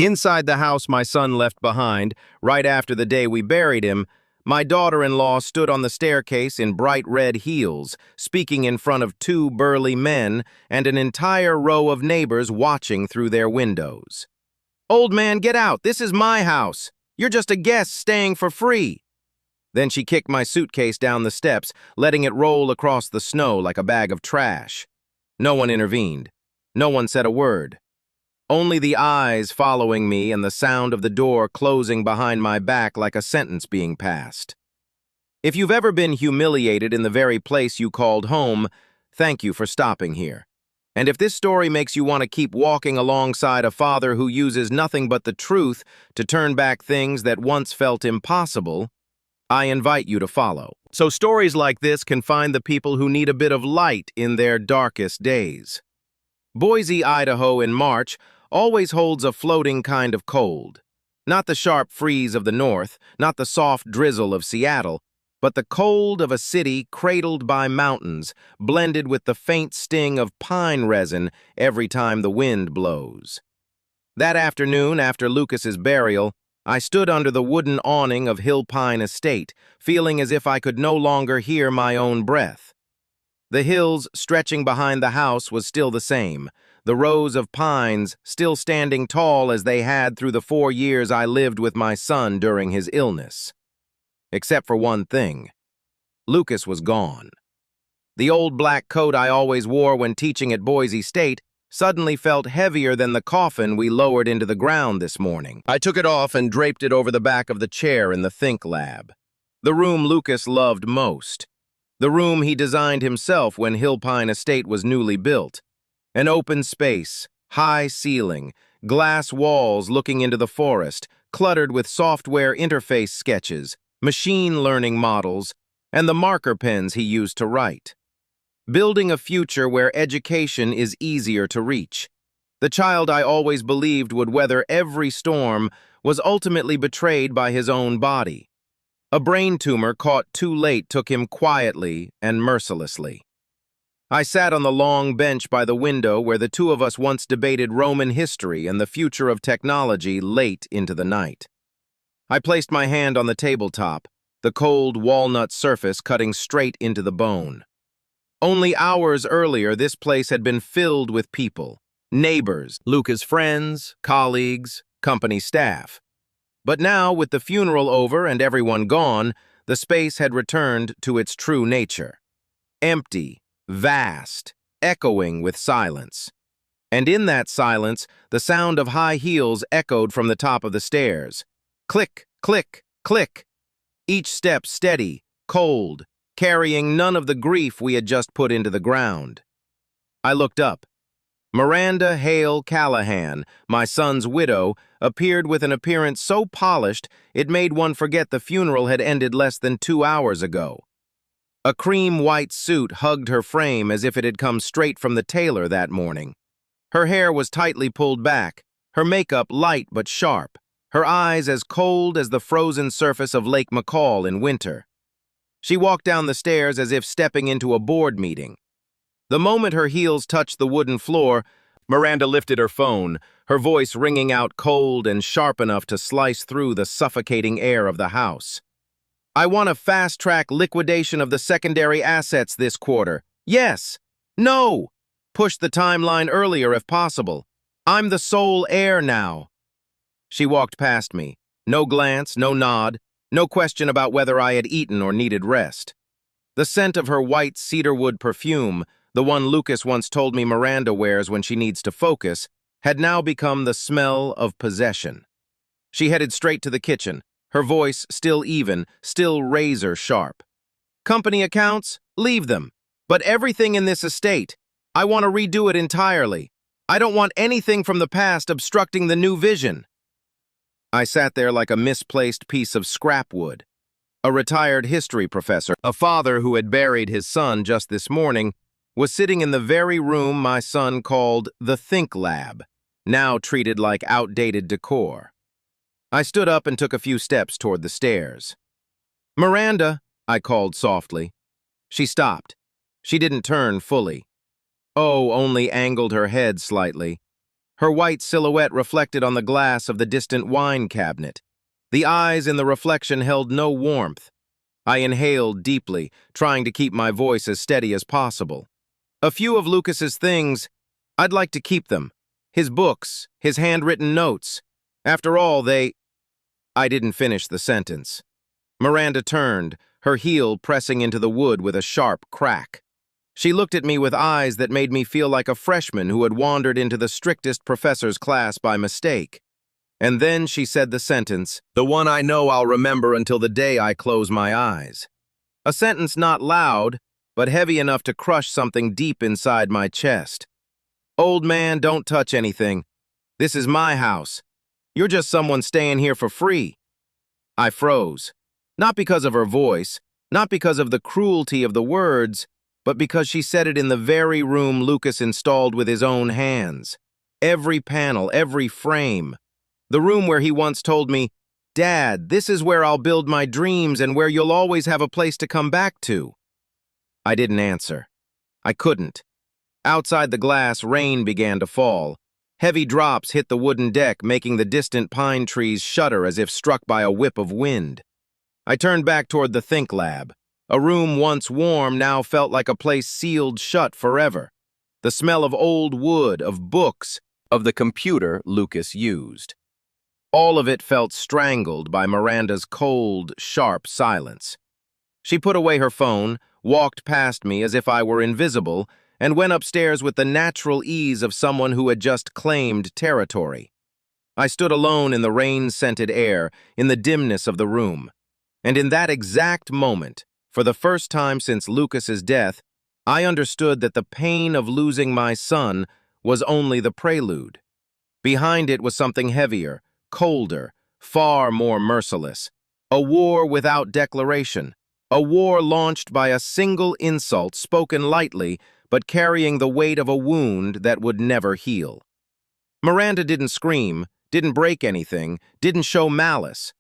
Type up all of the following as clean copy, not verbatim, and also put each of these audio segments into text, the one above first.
Inside the house my son left behind, right after the day we buried him, my daughter-in-law stood on the staircase in bright red heels, speaking in front of two burly men and an entire row of neighbors watching through their windows. "Old man, get out! This is my house! You're just a guest staying for free!" Then she kicked my suitcase down the steps, letting it roll across the snow like a bag of trash. No one intervened. No one said a word. Only the eyes following me and the sound of the door closing behind my back like a sentence being passed. If you've ever been humiliated in the very place you called home, thank you for stopping here. And if this story makes you want to keep walking alongside a father who uses nothing but the truth to turn back things that once felt impossible, I invite you to follow. So stories like this can find the people who need a bit of light in their darkest days. Boise, Idaho in March always holds a floating kind of cold. Not the sharp freeze of the north, not the soft drizzle of Seattle, but the cold of a city cradled by mountains, blended with the faint sting of pine resin every time the wind blows. That afternoon, after Lucas's burial, I stood under the wooden awning of Hill Pine Estate, feeling as if I could no longer hear my own breath. The hills stretching behind the house was still the same, the rows of pines still standing tall as they had through the 4 years I lived with my son during his illness. Except for one thing. Lucas was gone. The old black coat I always wore when teaching at Boise State suddenly felt heavier than the coffin we lowered into the ground this morning. I took it off and draped it over the back of the chair in the Think Lab, the room Lucas loved most. The room he designed himself when Hill Pine Estate was newly built. An open space, high ceiling, glass walls looking into the forest, cluttered with software interface sketches, machine learning models, and the marker pens he used to write. Building a future where education is easier to reach. The child I always believed would weather every storm was ultimately betrayed by his own body. A brain tumor caught too late took him quietly and mercilessly. I sat on the long bench by the window where the two of us once debated Roman history and the future of technology late into the night. I placed my hand on the tabletop, the cold walnut surface cutting straight into the bone. Only hours earlier, this place had been filled with people, neighbors, Luca's friends, colleagues, company staff. But now, with the funeral over and everyone gone, the space had returned to its true nature. Empty, vast, echoing with silence. And in that silence, the sound of high heels echoed from the top of the stairs. Click, click, click. Each step steady, cold, carrying none of the grief we had just put into the ground. I looked up. Miranda Hale Callahan, my son's widow, appeared with an appearance so polished it made one forget the funeral had ended less than 2 hours ago. A cream-white suit hugged her frame as if it had come straight from the tailor that morning. Her hair was tightly pulled back, her makeup light but sharp, her eyes as cold as the frozen surface of Lake McCall in winter. She walked down the stairs as if stepping into a board meeting. The moment her heels touched the wooden floor, Miranda lifted her phone, her voice ringing out cold and sharp enough to slice through the suffocating air of the house. "I want a fast-track liquidation of the secondary assets this quarter. Yes. No. Push the timeline earlier if possible. I'm the sole heir now." She walked past me. No glance, no nod, no question about whether I had eaten or needed rest. The scent of her white cedarwood perfume, the one Lucas once told me Miranda wears when she needs to focus, had now become the smell of possession. She headed straight to the kitchen, her voice still even, still razor sharp. "Company accounts? Leave them. But everything in this estate, I want to redo it entirely. I don't want anything from the past obstructing the new vision." I sat there like a misplaced piece of scrap wood. A retired history professor, a father who had buried his son just this morning, was sitting in the very room my son called the Think Lab, now treated like outdated decor. I stood up and took a few steps toward the stairs. "Miranda," I called softly. She stopped. She didn't turn fully. Oh, only angled her head slightly. her white silhouette reflected on the glass of the distant wine cabinet. The eyes in the reflection held no warmth. I inhaled deeply, trying to keep my voice as steady as possible. A few of Lucas's things, I'd like to keep them. His books, his handwritten notes. After all, I didn't finish the sentence. Miranda turned, her heel pressing into the wood with a sharp crack. She looked at me with eyes that made me feel like a freshman who had wandered into the strictest professor's class by mistake. And then she said the sentence, the one I know I'll remember until the day I close my eyes. A sentence not loud, but heavy enough to crush something deep inside my chest. Old man, don't touch anything. This is my house. You're just someone staying here for free. I froze. Not because of her voice, not because of the cruelty of the words, but because she said it in the very room Lucas installed with his own hands. Every panel, every frame. The room where he once told me, "Dad, this is where I'll build my dreams and where you'll always have a place to come back to." I didn't answer. I couldn't. Outside the glass, rain began to fall. Heavy drops hit the wooden deck, making the distant pine trees shudder as if struck by a whip of wind. I turned back toward the Think Lab. A room once warm now felt like a place sealed shut forever. The smell of old wood, of books, of the computer Lucas used. All of it felt strangled by Miranda's cold, sharp silence. She put away her phone, walked past me as if I were invisible, and went upstairs with the natural ease of someone who had just claimed territory. I stood alone in the rain-scented air, in the dimness of the room. And in that exact moment, for the first time since Lucas's death, I understood that the pain of losing my son was only the prelude. Behind it was something heavier, colder, far more merciless. A war without declaration. A war launched by a single insult spoken lightly, but carrying the weight of a wound that would never heal. Miranda didn't scream, didn't break anything, didn't show malice.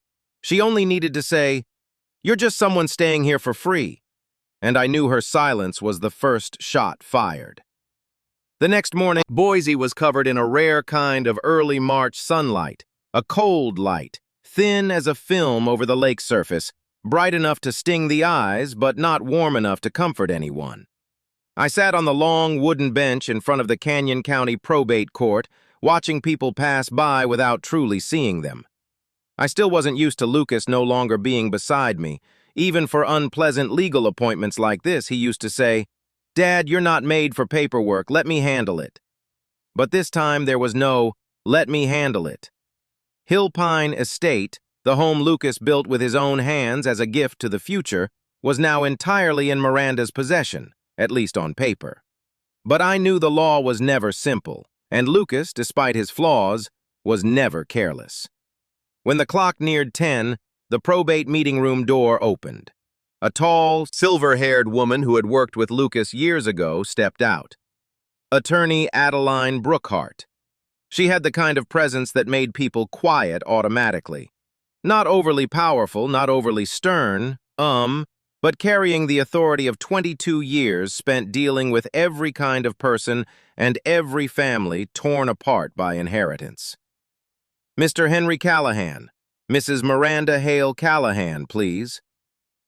She only needed to say, "You're just someone staying here for free." And I knew her silence was the first shot fired. The next morning, Boise was covered in a rare kind of early March sunlight. A cold light, thin as a film over the lake surface, bright enough to sting the eyes, but not warm enough to comfort anyone. I sat on the long wooden bench in front of the Canyon County probate court, watching people pass by without truly seeing them. I still wasn't used to Lucas no longer being beside me. Even for unpleasant legal appointments like this, he used to say, "Dad, you're not made for paperwork, let me handle it." But this time there was no, "let me handle it." Hillpine Estate, the home Lucas built with his own hands as a gift to the future, was now entirely in Miranda's possession, at least on paper. But I knew the law was never simple, and Lucas, despite his flaws, was never careless. When the clock neared 10, the probate meeting room door opened. A tall, silver-haired woman who had worked with Lucas years ago stepped out. Attorney Adeline Brookhart. She had the kind of presence that made people quiet automatically. Not overly powerful, not overly stern, but carrying the authority of 22 years spent dealing with every kind of person and every family torn apart by inheritance. "Mr. Henry Callahan, Mrs. Miranda Hale Callahan, please."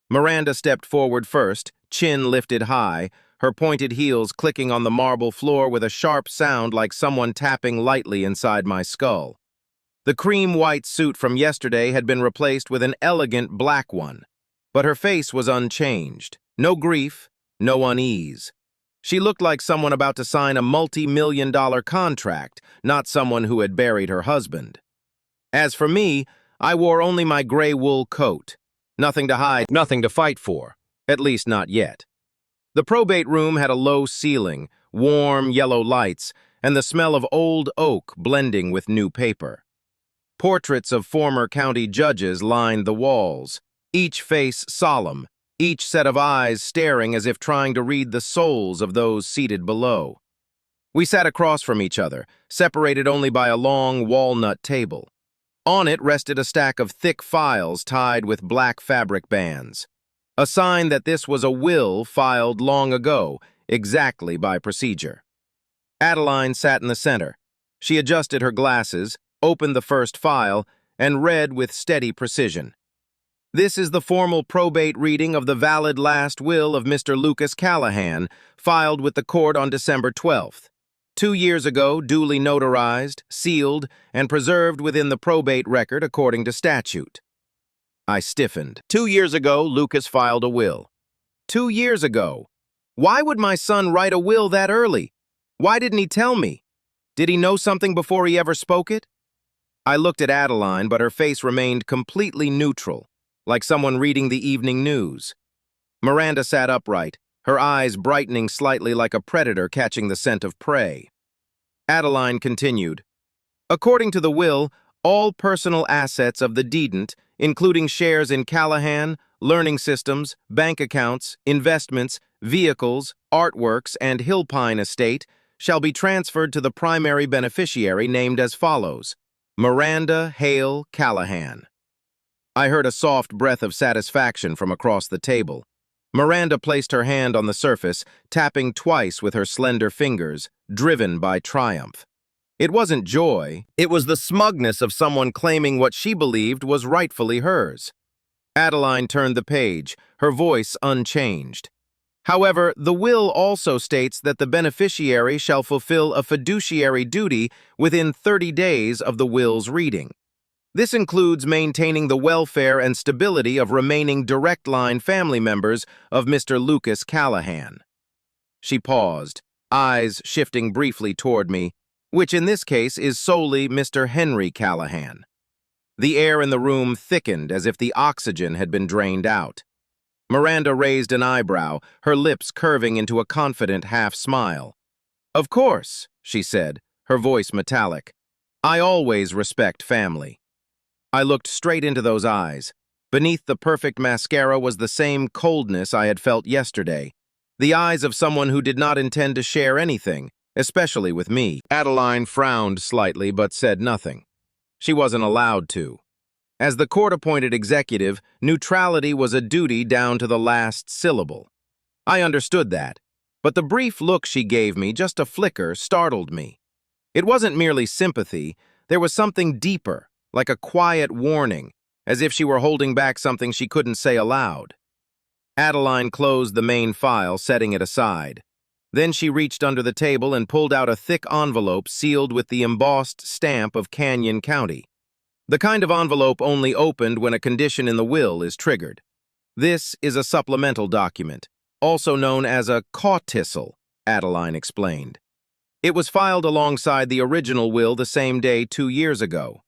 Miranda stepped forward first, chin lifted high, her pointed heels clicking on the marble floor with a sharp sound like someone tapping lightly inside my skull. The cream-white suit from yesterday had been replaced with an elegant black one, but her face was unchanged. No grief, no unease. She looked like someone about to sign a multi-million-dollar contract, not someone who had buried her husband. As for me, I wore only my gray wool coat. Nothing to hide, nothing to fight for. At least not yet. The probate room had a low ceiling, warm yellow lights, and the smell of old oak blending with new paper. Portraits of former county judges lined the walls, each face solemn, each set of eyes staring as if trying to read the souls of those seated below. We sat across from each other, separated only by a long walnut table. On it rested a stack of thick files tied with black fabric bands. A sign that this was a will filed long ago, exactly by procedure. Adeline sat in the center. She adjusted her glasses, opened the first file, and read with steady precision. This is the formal probate reading of the valid last will of Mr. Lucas Callahan, filed with the court on December 12th. 2 years ago, duly notarized, sealed, and preserved within the probate record according to statute. I stiffened. 2 years ago, Lucas filed a will. 2 years ago. Why would my son write a will that early? Why didn't he tell me? Did he know something before he ever spoke it? I looked at Adeline, but her face remained completely neutral, like someone reading the evening news. Miranda sat upright, her eyes brightening slightly like a predator catching the scent of prey. Adeline continued, "According to the will, all personal assets of the deedent, including shares in Callahan, learning systems, bank accounts, investments, vehicles, artworks, and Hillpine estate, shall be transferred to the primary beneficiary named as follows: Miranda Hale Callahan." I heard a soft breath of satisfaction from across the table. Miranda placed her hand on the surface, tapping twice with her slender fingers, driven by triumph. It wasn't joy, it was the smugness of someone claiming what she believed was rightfully hers. Adeline turned the page, her voice unchanged. However, the will also states that the beneficiary shall fulfill a fiduciary duty within 30 days of the will's reading. This includes maintaining the welfare and stability of remaining direct-line family members of Mr. Lucas Callahan. She paused, eyes shifting briefly toward me, which in this case is solely Mr. Henry Callahan. The air in the room thickened as if the oxygen had been drained out. Miranda raised an eyebrow, her lips curving into a confident half-smile. "Of course," she said, her voice metallic. "I always respect family." I looked straight into those eyes. Beneath the perfect mascara was the same coldness I had felt yesterday, the eyes of someone who did not intend to share anything, especially with me. Adeline frowned slightly but said nothing. She wasn't allowed to. As the court-appointed executive, neutrality was a duty down to the last syllable. I understood that, but the brief look she gave me, just a flicker, startled me. It wasn't merely sympathy, there was something deeper, like a quiet warning, as if she were holding back something she couldn't say aloud. Adeline closed the main file, setting it aside. Then she reached under the table and pulled out a thick envelope sealed with the embossed stamp of Canyon County. The kind of envelope only opened when a condition in the will is triggered. This is a supplemental document, also known as a codicil, Adeline explained. It was filed alongside the original will the same day 2 years ago.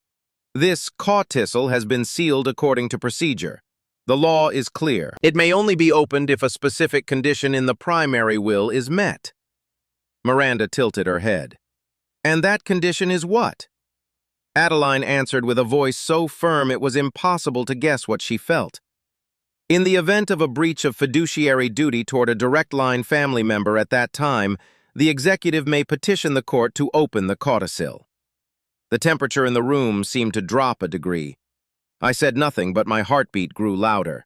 This codicil has been sealed according to procedure. The law is clear. It may only be opened if a specific condition in the primary will is met. Miranda tilted her head. "And that condition is what?" Adeline answered with a voice so firm it was impossible to guess what she felt. "In the event of a breach of fiduciary duty toward a direct-line family member at that time, the executive may petition the court to open the codicil." The temperature in the room seemed to drop a degree. I said nothing, but my heartbeat grew louder.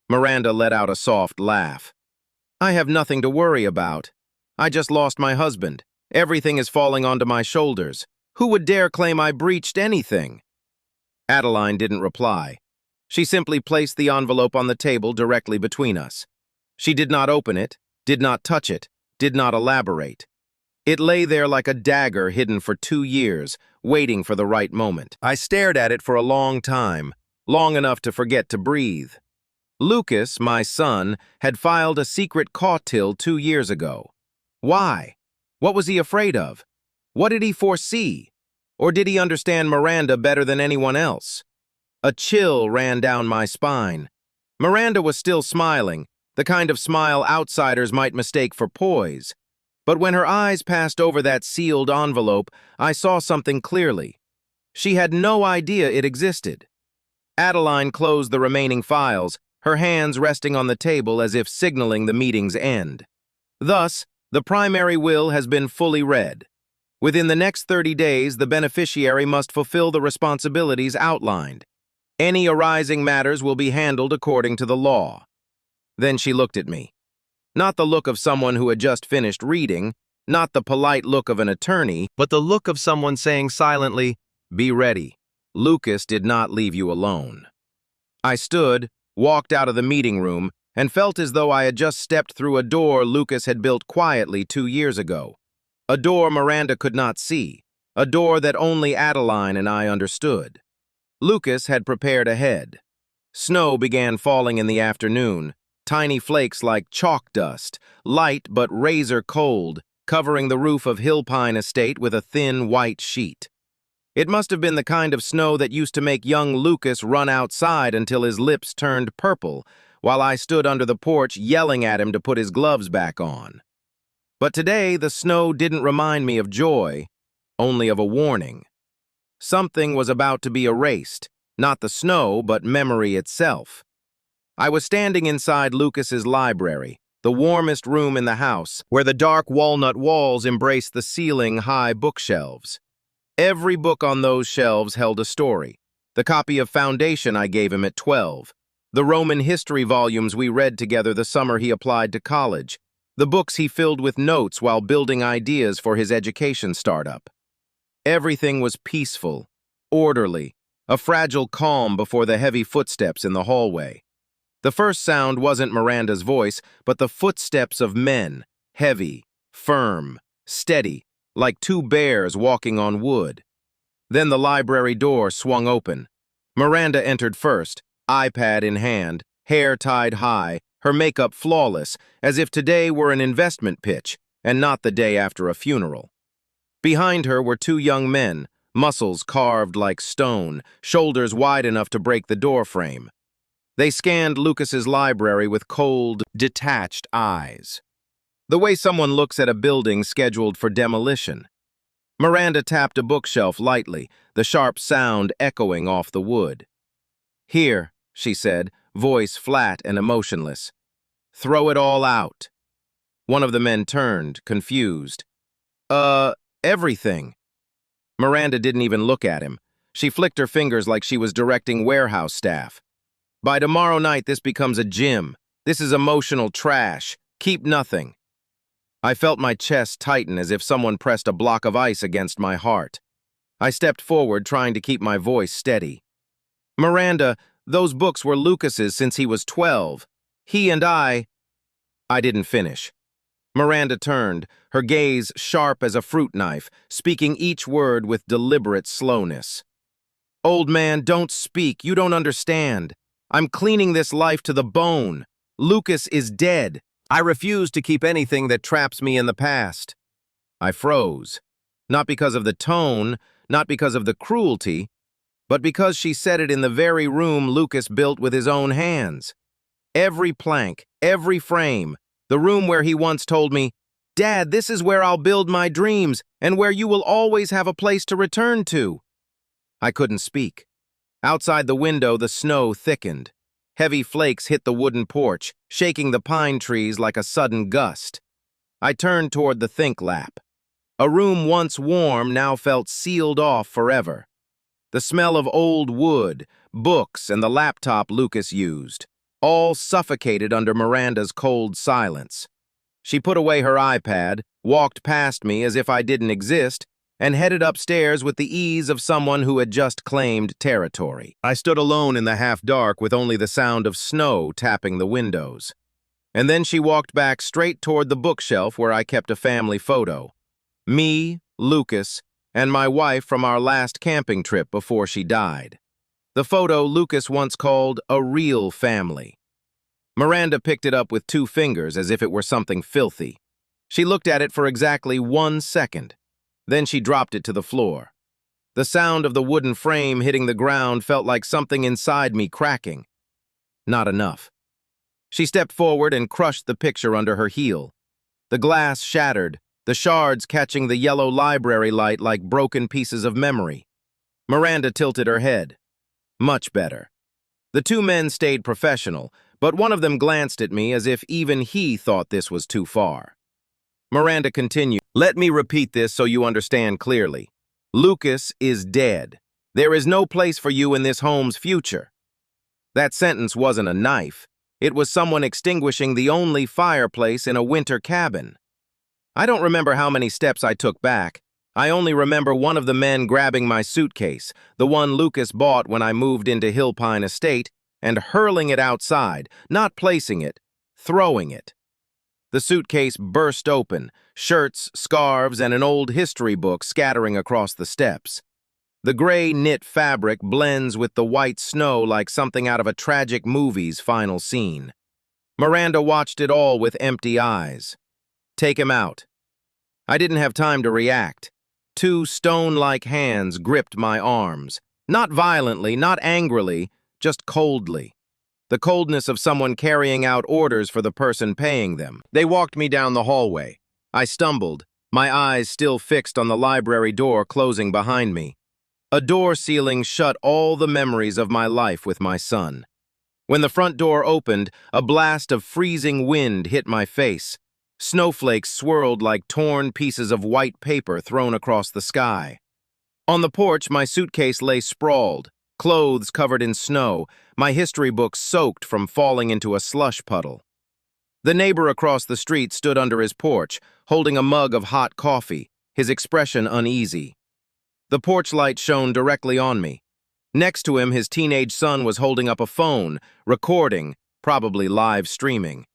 Miranda let out a soft laugh. "I have nothing to worry about. I just lost my husband. Everything is falling onto my shoulders. Who would dare claim I breached anything?" Adeline didn't reply. She simply placed the envelope on the table directly between us. She did not open it, did not touch it, did not elaborate. It lay there like a dagger hidden for 2 years, waiting for the right moment. I stared at it for a long time, long enough to forget to breathe. Lucas, my son, had filed a secret codicil 2 years ago. Why? What was he afraid of? What did he foresee? Or did he understand Miranda better than anyone else? A chill ran down my spine. Miranda was still smiling, the kind of smile outsiders might mistake for poise. But when her eyes passed over that sealed envelope, I saw something clearly. She had no idea it existed. Adeline closed the remaining files, her hands resting on the table as if signaling the meeting's end. Thus, the primary will has been fully read. Within the next 30 days, the beneficiary must fulfill the responsibilities outlined. Any arising matters will be handled according to the law. Then she looked at me. Not the look of someone who had just finished reading, Not the polite look of an attorney, but the look of someone saying silently, "Be ready. Lucas did not leave you alone." I stood, walked out of the meeting room, and felt as though I had just stepped through a door Lucas had built quietly 2 years ago. A door Miranda could not see, a door that only Adeline and I understood. Lucas had prepared ahead. Snow began falling in the afternoon, tiny flakes like chalk dust, light but razor cold, covering the roof of Hillpine Estate with a thin white sheet. It must have been the kind of snow that used to make young Lucas run outside until his lips turned purple, while I stood under the porch yelling at him to put his gloves back on. But today, the snow didn't remind me of joy, only of a warning. Something was about to be erased, not the snow, but memory itself. I was standing inside Lucas's library, the warmest room in the house, where the dark walnut walls embraced the ceiling-high bookshelves. Every book on those shelves held a story. The copy of Foundation I gave him at 12, the Roman history volumes we read together the summer he applied to college, the books he filled with notes while building ideas for his education startup. Everything was peaceful, orderly, a fragile calm before the heavy footsteps in the hallway. The first sound wasn't Miranda's voice, but the footsteps of men, heavy, firm, steady, like two bears walking on wood. Then the library door swung open. Miranda entered first, iPad in hand, hair tied high, her makeup flawless, as if today were an investment pitch and not the day after a funeral. Behind her were two young men, muscles carved like stone, shoulders wide enough to break the doorframe. They scanned Lucas's library with cold, detached eyes. The way someone looks at a building scheduled for demolition. Miranda tapped a bookshelf lightly, the sharp sound echoing off the wood. "Here," she said, voice flat and emotionless. "Throw it all out." One of the men turned, confused. Everything." Miranda didn't even look at him. She flicked her fingers like she was directing warehouse staff. "By tomorrow night, this becomes a gym. This is emotional trash. Keep nothing." I felt my chest tighten as if someone pressed a block of ice against my heart. I stepped forward, trying to keep my voice steady. "Miranda, those books were Lucas's since he was 12. He and I didn't finish. Miranda turned, her gaze sharp as a fruit knife, speaking each word with deliberate slowness. "Old man, don't speak. You don't understand. I'm cleaning this life to the bone. Lucas is dead. I refuse to keep anything that traps me in the past." I froze. Not because of the tone, not because of the cruelty, but because she said it in the very room Lucas built with his own hands. Every plank, every frame, the room where he once told me, "Dad, this is where I'll build my dreams and where you will always have a place to return to." I couldn't speak. Outside the window, the snow thickened. Heavy flakes hit the wooden porch, shaking the pine trees like a sudden gust. I turned toward the think lap. A room once warm now felt sealed off forever. The smell of old wood, books, and the laptop Lucas used, all suffocated under Miranda's cold silence. She put away her iPad, walked past me as if I didn't exist, and headed upstairs with the ease of someone who had just claimed territory. I stood alone in the half-dark with only the sound of snow tapping the windows. And then she walked back straight toward the bookshelf where I kept a family photo. Me, Lucas, and my wife from our last camping trip before she died. The photo Lucas once called a real family. Miranda picked it up with 2 fingers as if it were something filthy. She looked at it for exactly 1 second. Then she dropped it to the floor. The sound of the wooden frame hitting the ground felt like something inside me cracking. Not enough. She stepped forward and crushed the picture under her heel. The glass shattered, the shards catching the yellow library light like broken pieces of memory. Miranda tilted her head. Much better. The 2 men stayed professional, but one of them glanced at me as if even he thought this was too far. Miranda continued, "Let me repeat this so you understand clearly. Lucas is dead. There is no place for you in this home's future." That sentence wasn't a knife. It was someone extinguishing the only fireplace in a winter cabin. I don't remember how many steps I took back. I only remember one of the men grabbing my suitcase, the one Lucas bought when I moved into Hillpine Estate, and hurling it outside, not placing it, throwing it. The suitcase burst open, shirts, scarves, and an old history book scattering across the steps. The gray knit fabric blends with the white snow like something out of a tragic movie's final scene. Miranda watched it all with empty eyes. "Take him out." I didn't have time to react. Two stone-like hands gripped my arms. Not violently, not angrily, just coldly. The coldness of someone carrying out orders for the person paying them. They walked me down the hallway. I stumbled, my eyes still fixed on the library door closing behind me. A door ceiling shut all the memories of my life with my son. When the front door opened, a blast of freezing wind hit my face. Snowflakes swirled like torn pieces of white paper thrown across the sky. On the porch, my suitcase lay sprawled, clothes covered in snow, my history book soaked from falling into a slush puddle. The neighbor across the street stood under his porch, holding a mug of hot coffee, his expression uneasy. The porch light shone directly on me. Next to him, his teenage son was holding up a phone, recording, probably live streaming.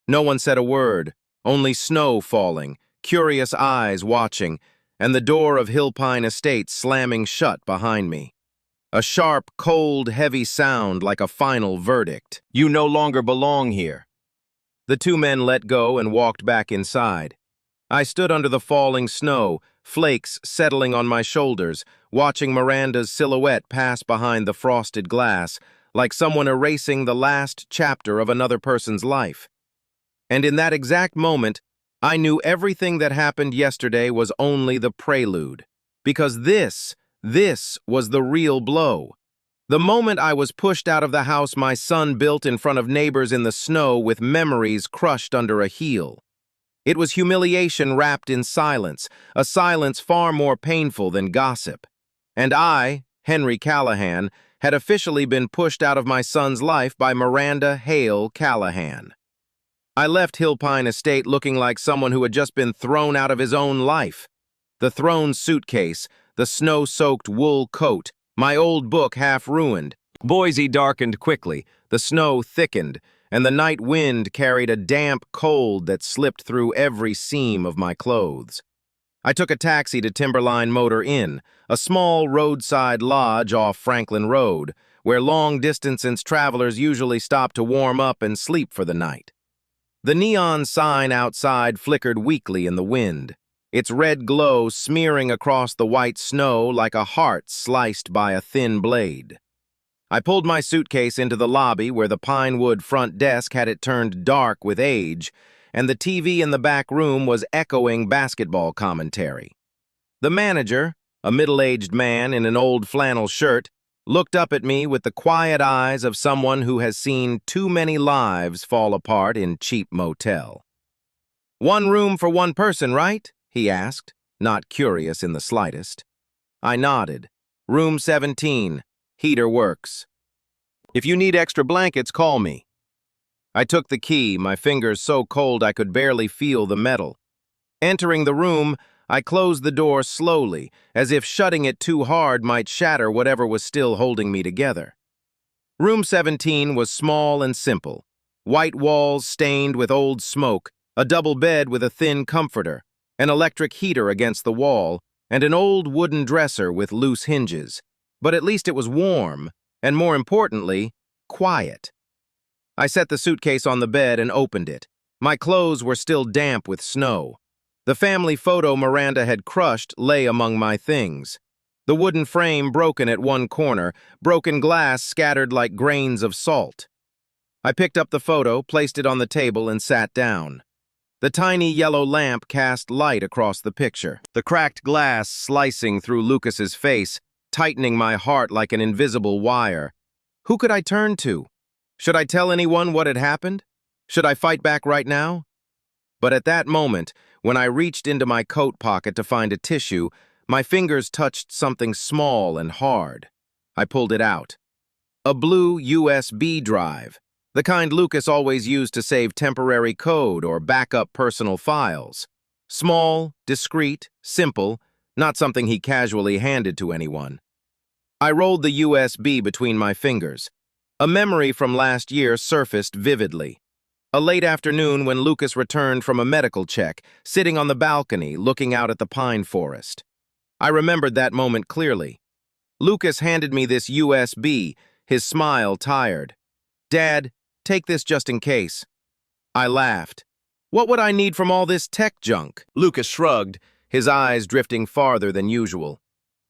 No one said a word, only snow falling, curious eyes watching, and the door of Hillpine Estate slamming shut behind me. A sharp, cold, heavy sound like a final verdict. "You no longer belong here." The two men let go and walked back inside. I stood under the falling snow, flakes settling on my shoulders, watching Miranda's silhouette pass behind the frosted glass, like someone erasing the last chapter of another person's life. And in that exact moment, I knew everything that happened yesterday was only the prelude. Because this was the real blow. The moment I was pushed out of the house my son built in front of neighbors in the snow with memories crushed under a heel. It was humiliation wrapped in silence, a silence far more painful than gossip. And I, Henry Callahan, had officially been pushed out of my son's life by Miranda Hale Callahan. I left Hillpine Estate looking like someone who had just been thrown out of his own life. The thrown suitcase, the snow-soaked wool coat, my old book half ruined. Boise darkened quickly, the snow thickened, and the night wind carried a damp cold that slipped through every seam of my clothes. I took a taxi to Timberline Motor Inn, a small roadside lodge off Franklin Road, where long-distance travelers usually stop to warm up and sleep for the night. The neon sign outside flickered weakly in the wind, its red glow smearing across the white snow like a heart sliced by a thin blade. I pulled my suitcase into the lobby where the pine wood front desk had it turned dark with age, and the TV in the back room was echoing basketball commentary. The manager, a middle-aged man in an old flannel shirt, looked up at me with the quiet eyes of someone who has seen too many lives fall apart in cheap motel. "One room for one person, right?" he asked, not curious in the slightest. I nodded. "Room 17. Heater works. If you need extra blankets, call me." I took the key, my fingers so cold I could barely feel the metal. Entering the room, I closed the door slowly, as if shutting it too hard might shatter whatever was still holding me together. Room 17 was small and simple. White walls stained with old smoke, a double bed with a thin comforter, an electric heater against the wall, and an old wooden dresser with loose hinges. But at least it was warm, and more importantly, quiet. I set the suitcase on the bed and opened it. My clothes were still damp with snow. The family photo Miranda had crushed lay among my things. The wooden frame broken at one corner, broken glass scattered like grains of salt. I picked up the photo, placed it on the table, and sat down. The tiny yellow lamp cast light across the picture, the cracked glass slicing through Lucas's face, tightening my heart like an invisible wire. Who could I turn to? Should I tell anyone what had happened? Should I fight back right now? But at that moment, when I reached into my coat pocket to find a tissue, my fingers touched something small and hard. I pulled it out. A blue USB drive, the kind Lucas always used to save temporary code or backup personal files. Small, discreet, simple, not something he casually handed to anyone. I rolled the USB between my fingers. A memory from last year surfaced vividly. A late afternoon when Lucas returned from a medical check, sitting on the balcony looking out at the pine forest. I remembered that moment clearly. Lucas handed me this USB, his smile tired. "Dad, take this just in case." I laughed. "What would I need from all this tech junk?" Lucas shrugged, his eyes drifting farther than usual.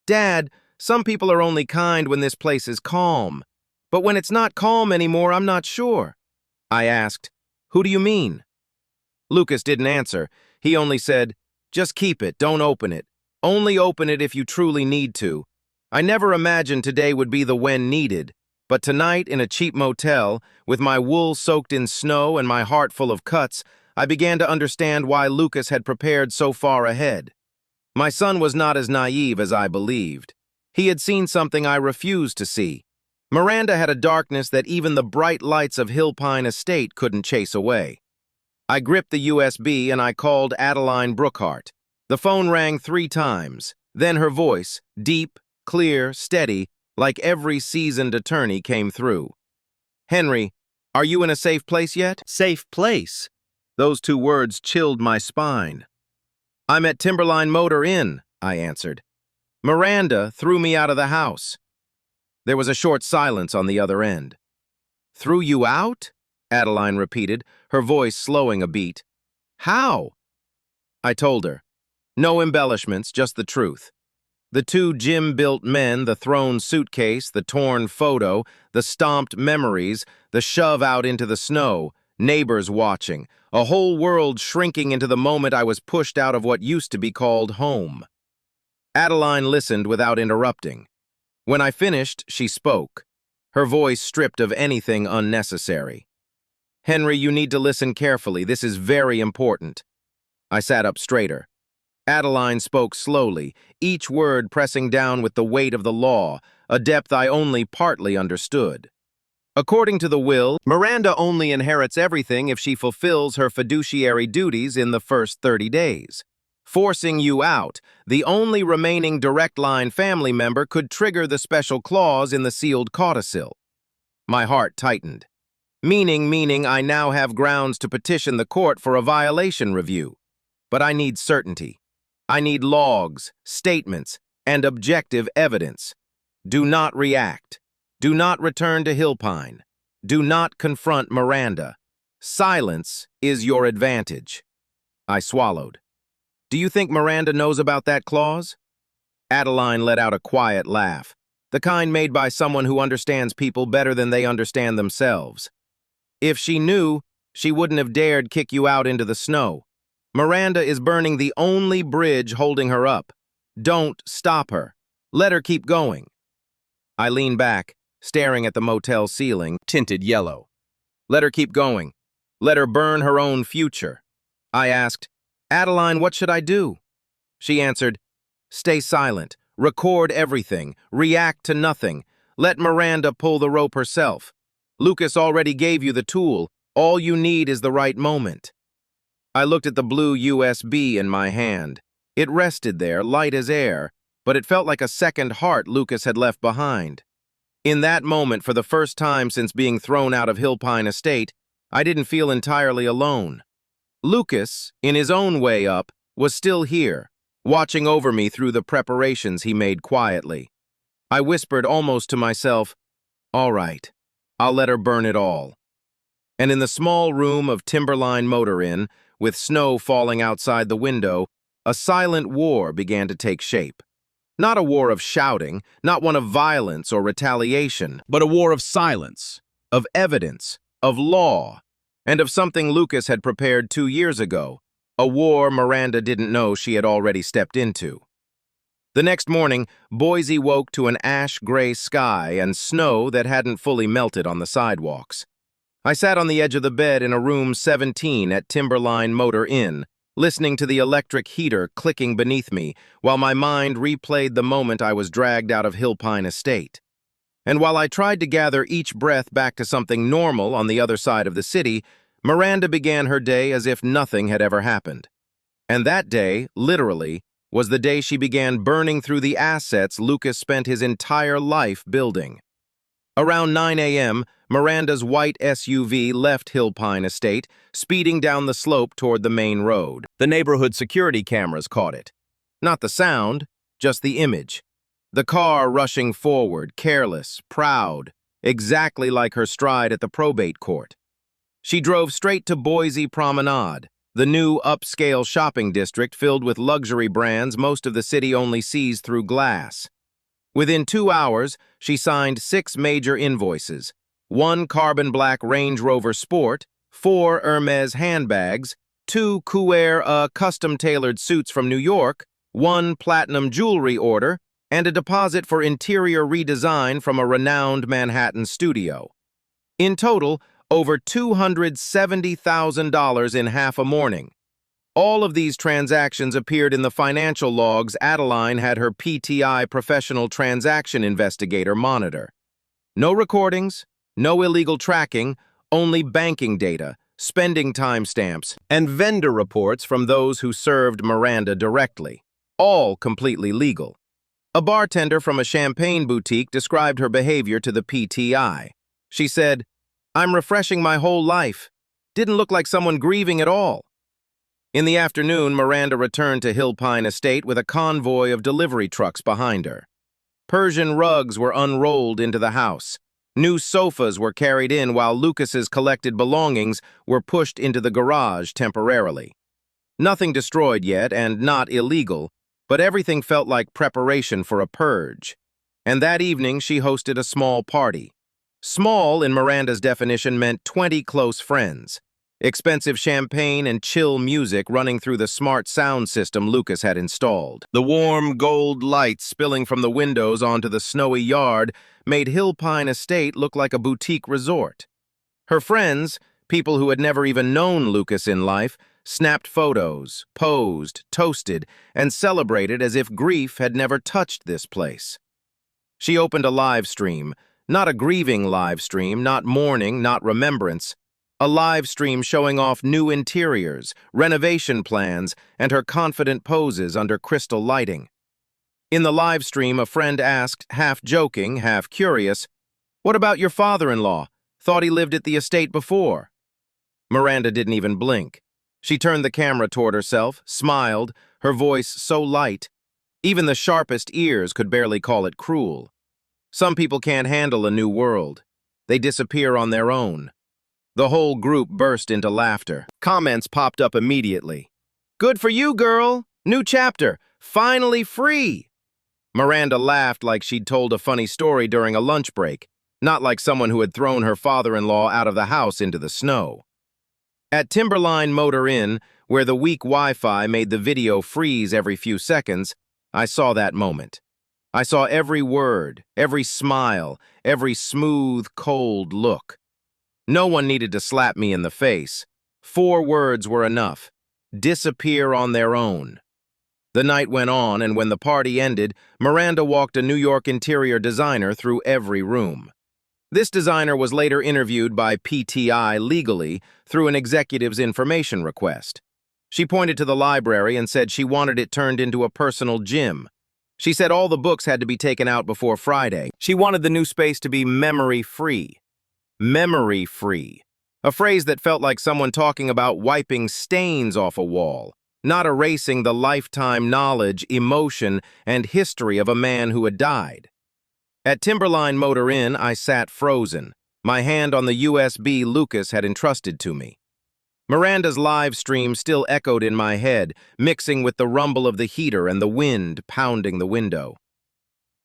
"Dad, some people are only kind when this place is calm. But when it's not calm anymore, I'm not sure." I asked, "Who do you mean?" Lucas didn't answer. He only said, "Just keep it, don't open it. Only open it if you truly need to." I never imagined today would be the when needed, but tonight in a cheap motel, with my wool soaked in snow and my heart full of cuts, I began to understand why Lucas had prepared so far ahead. My son was not as naive as I believed. He had seen something I refused to see. Miranda had a darkness that even the bright lights of Hillpine Estate couldn't chase away. I gripped the USB and I called Adeline Brookhart. The phone rang 3 times. Then her voice, deep, clear, steady, like every seasoned attorney, came through. "Henry, are you in a safe place yet?" Safe place? Those 2 words chilled my spine. "I'm at Timberline Motor Inn," I answered. "Miranda threw me out of the house." There was a short silence on the other end. "Threw you out?" Adeline repeated, her voice slowing a beat. "How?" I told her. No embellishments, just the truth. The 2 gym-built men, the thrown suitcase, the torn photo, the stomped memories, the shove out into the snow, neighbors watching, a whole world shrinking into the moment I was pushed out of what used to be called home. Adeline listened without interrupting. When I finished, she spoke, her voice stripped of anything unnecessary. "Henry, you need to listen carefully. This is very important." I sat up straighter. Adeline spoke slowly, each word pressing down with the weight of the law, a depth I only partly understood. According to the will, Miranda only inherits everything if she fulfills her fiduciary duties in the first 30 days. Forcing you out, the only remaining direct-line family member could trigger the special clause in the sealed codicil. My heart tightened. Meaning I now have grounds to petition the court for a violation review. But I need certainty. I need logs, statements, and objective evidence. Do not react. Do not return to Hillpine. Do not confront Miranda. Silence is your advantage. I swallowed. "Do you think Miranda knows about that clause?" Adeline let out a quiet laugh, the kind made by someone who understands people better than they understand themselves. "If she knew, she wouldn't have dared kick you out into the snow. Miranda is burning the only bridge holding her up. Don't stop her. Let her keep going." I leaned back, staring at the motel ceiling, tinted yellow. Let her keep going. Let her burn her own future. I asked, "Adeline, what should I do?" She answered, "Stay silent. Record everything. React to nothing. Let Miranda pull the rope herself. Lucas already gave you the tool. All you need is the right moment." I looked at the blue USB in my hand. It rested there, light as air, but it felt like a second heart Lucas had left behind. In that moment, for the first time since being thrown out of Hillpine Estate, I didn't feel entirely alone. Lucas, in his own way up, was still here, watching over me through the preparations he made quietly. I whispered almost to myself, "All right, I'll let her burn it all." And in the small room of Timberline Motor Inn, with snow falling outside the window, a silent war began to take shape. Not a war of shouting, not one of violence or retaliation, but a war of silence, of evidence, of law, and of something Lucas had prepared 2 years ago, a war Miranda didn't know she had already stepped into. The next morning, Boise woke to an ash-gray sky and snow that hadn't fully melted on the sidewalks. I sat on the edge of the bed in a room 17 at Timberline Motor Inn, listening to the electric heater clicking beneath me while my mind replayed the moment I was dragged out of Hillpine Estate. And while I tried to gather each breath back to something normal on the other side of the city, Miranda began her day as if nothing had ever happened. And that day, literally, was the day she began burning through the assets Lucas spent his entire life building. Around 9 a.m., Miranda's white SUV left Hillpine Estate, speeding down the slope toward the main road. The neighborhood security cameras caught it. Not the sound, just the image. The car rushing forward, careless, proud, exactly like her stride at the probate court. She drove straight to Boise Promenade, the new upscale shopping district filled with luxury brands most of the city only sees through glass. Within 2 hours, she signed 6 major invoices, 1 carbon black Range Rover Sport, 4 Hermes handbags, 2 Couture custom-tailored suits from New York, 1 platinum jewelry order, and a deposit for interior redesign from a renowned Manhattan studio. In total, over $270,000 in half a morning. All of these transactions appeared in the financial logs Adeline had her PTI professional transaction investigator monitor. No recordings, no illegal tracking, only banking data, spending timestamps, and vendor reports from those who served Miranda directly, all completely legal. A bartender from a champagne boutique described her behavior to the PTI. She said, "I'm refreshing my whole life. Didn't look like someone grieving at all." In the afternoon, Miranda returned to Hillpine Estate with a convoy of delivery trucks behind her. Persian rugs were unrolled into the house. New sofas were carried in while Lucas's collected belongings were pushed into the garage temporarily. Nothing destroyed yet and not illegal, but everything felt like preparation for a purge. And that evening, she hosted a small party. Small, in Miranda's definition, meant 20 close friends. Expensive champagne and chill music running through the smart sound system Lucas had installed. The warm gold light spilling from the windows onto the snowy yard made Hillpine Estate look like a boutique resort. Her friends, people who had never even known Lucas in life, snapped photos, posed, toasted, and celebrated as if grief had never touched this place. She opened a live stream, not a grieving live stream, not mourning, not remembrance, a live stream showing off new interiors, renovation plans, and her confident poses under crystal lighting. In the live stream, a friend asked, half joking, half curious, "What about your father-in-law? Thought he lived at the estate before." Miranda didn't even blink. She turned the camera toward herself, smiled, her voice so light. Even the sharpest ears could barely call it cruel. Some people can't handle a new world. They disappear on their own. The whole group burst into laughter. Comments popped up immediately. "Good for you, girl! New chapter! Finally free!" Miranda laughed like she'd told a funny story during a lunch break, not like someone who had thrown her father-in-law out of the house into the snow. At Timberline Motor Inn, where the weak Wi-Fi made the video freeze every few seconds, I saw that moment. I saw every word, every smile, every smooth, cold look. No one needed to slap me in the face. 4 words were enough. Disappear on their own. The night went on, and when the party ended, Miranda walked a New York interior designer through every room. This designer was later interviewed by PTI legally through an executive's information request. She pointed to the library and said she wanted it turned into a personal gym. She said all the books had to be taken out before Friday. She wanted the new space to be memory-free. Memory-free. A phrase that felt like someone talking about wiping stains off a wall, not erasing the lifetime knowledge, emotion, and history of a man who had died. At Timberline Motor Inn, I sat frozen, my hand on the USB Lucas had entrusted to me. Miranda's live stream still echoed in my head, mixing with the rumble of the heater and the wind pounding the window.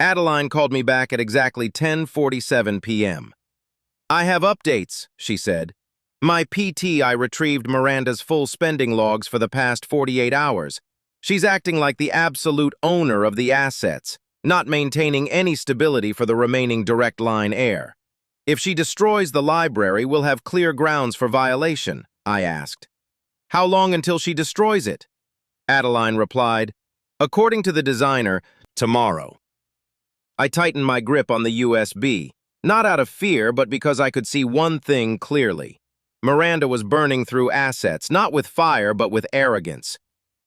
Adeline called me back at exactly 10:47 p.m. "I have updates," she said. "My PTI retrieved Miranda's full spending logs for the past 48 hours. She's acting like the absolute owner of the assets, not maintaining any stability for the remaining direct line heir. If she destroys the library, we'll have clear grounds for violation," I asked. "How long until she destroys it?" Adeline replied, "According to the designer, tomorrow." I tightened my grip on the USB, not out of fear, but because I could see one thing clearly. Miranda was burning through assets, not with fire, but with arrogance.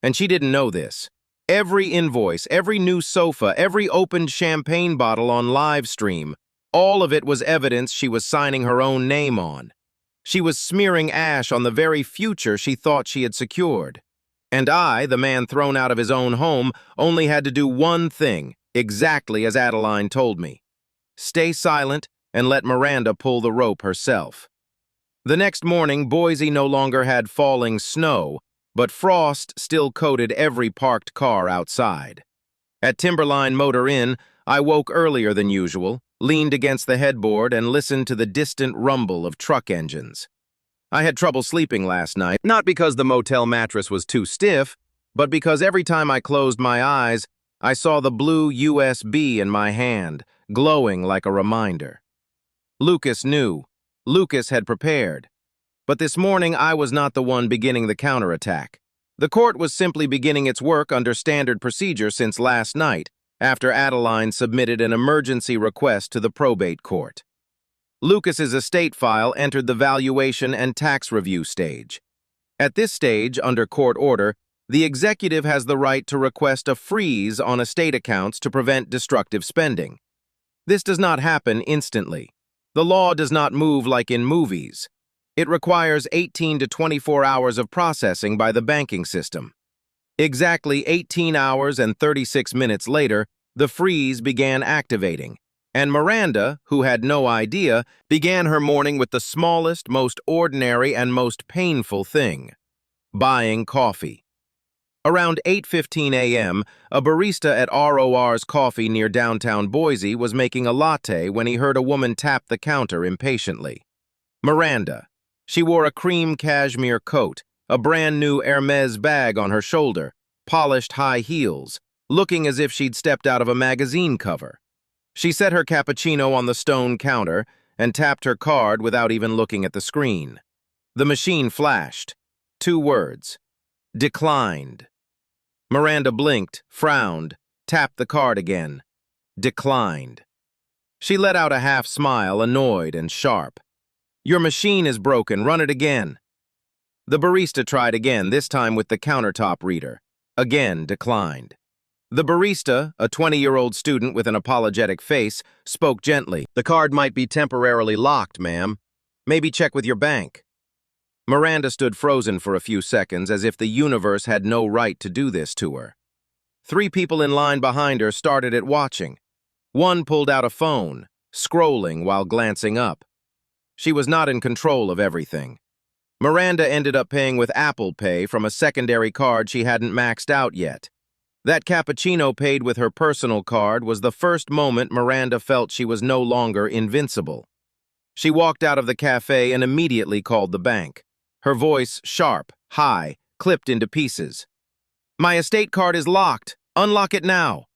And she didn't know this. Every invoice, every new sofa, every opened champagne bottle on live stream, all of it was evidence she was signing her own name on. She was smearing ash on the very future she thought she had secured. And I, the man thrown out of his own home, only had to do one thing, exactly as Adeline told me. Stay silent and let Miranda pull the rope herself. The next morning, Boise no longer had falling snow, but frost still coated every parked car outside. At Timberline Motor Inn, I woke earlier than usual, leaned against the headboard, and listened to the distant rumble of truck engines. I had trouble sleeping last night, not because the motel mattress was too stiff, but because every time I closed my eyes, I saw the blue USB in my hand, glowing like a reminder. Lucas knew. Lucas had prepared. But this morning, I was not the one beginning the counterattack. The court was simply beginning its work under standard procedure since last night, after Adeline submitted an emergency request to the probate court. Lucas's estate file entered the valuation and tax review stage. At this stage, under court order, the executive has the right to request a freeze on estate accounts to prevent destructive spending. This does not happen instantly. The law does not move like in movies. It requires 18 to 24 hours of processing by the banking system. Exactly 18 hours and 36 minutes later, the freeze began activating, and Miranda, who had no idea, began her morning with the smallest, most ordinary, and most painful thing: buying coffee. Around 8:15 a.m., a barista at ROR's Coffee near downtown Boise was making a latte when he heard a woman tap the counter impatiently. Miranda. She wore a cream cashmere coat, a brand-new Hermes bag on her shoulder, polished high heels, looking as if she'd stepped out of a magazine cover. She set her cappuccino on the stone counter and tapped her card without even looking at the screen. The machine flashed. 2 words. Declined. Miranda blinked, frowned, tapped the card again. Declined. She let out a half smile, annoyed and sharp. Your machine is broken. Run it again. The barista tried again, this time with the countertop reader. Again declined. The barista, a 20-year-old student with an apologetic face, spoke gently. The card might be temporarily locked, ma'am. Maybe check with your bank. Miranda stood frozen for a few seconds, as if the universe had no right to do this to her. 3 people in line behind her started at watching. One pulled out a phone, scrolling while glancing up. She was not in control of everything. Miranda ended up paying with Apple Pay from a secondary card she hadn't maxed out yet. That cappuccino paid with her personal card was the first moment Miranda felt she was no longer invincible. She walked out of the cafe and immediately called the bank. Her voice sharp, high, clipped into pieces. My estate card is locked. Unlock it now.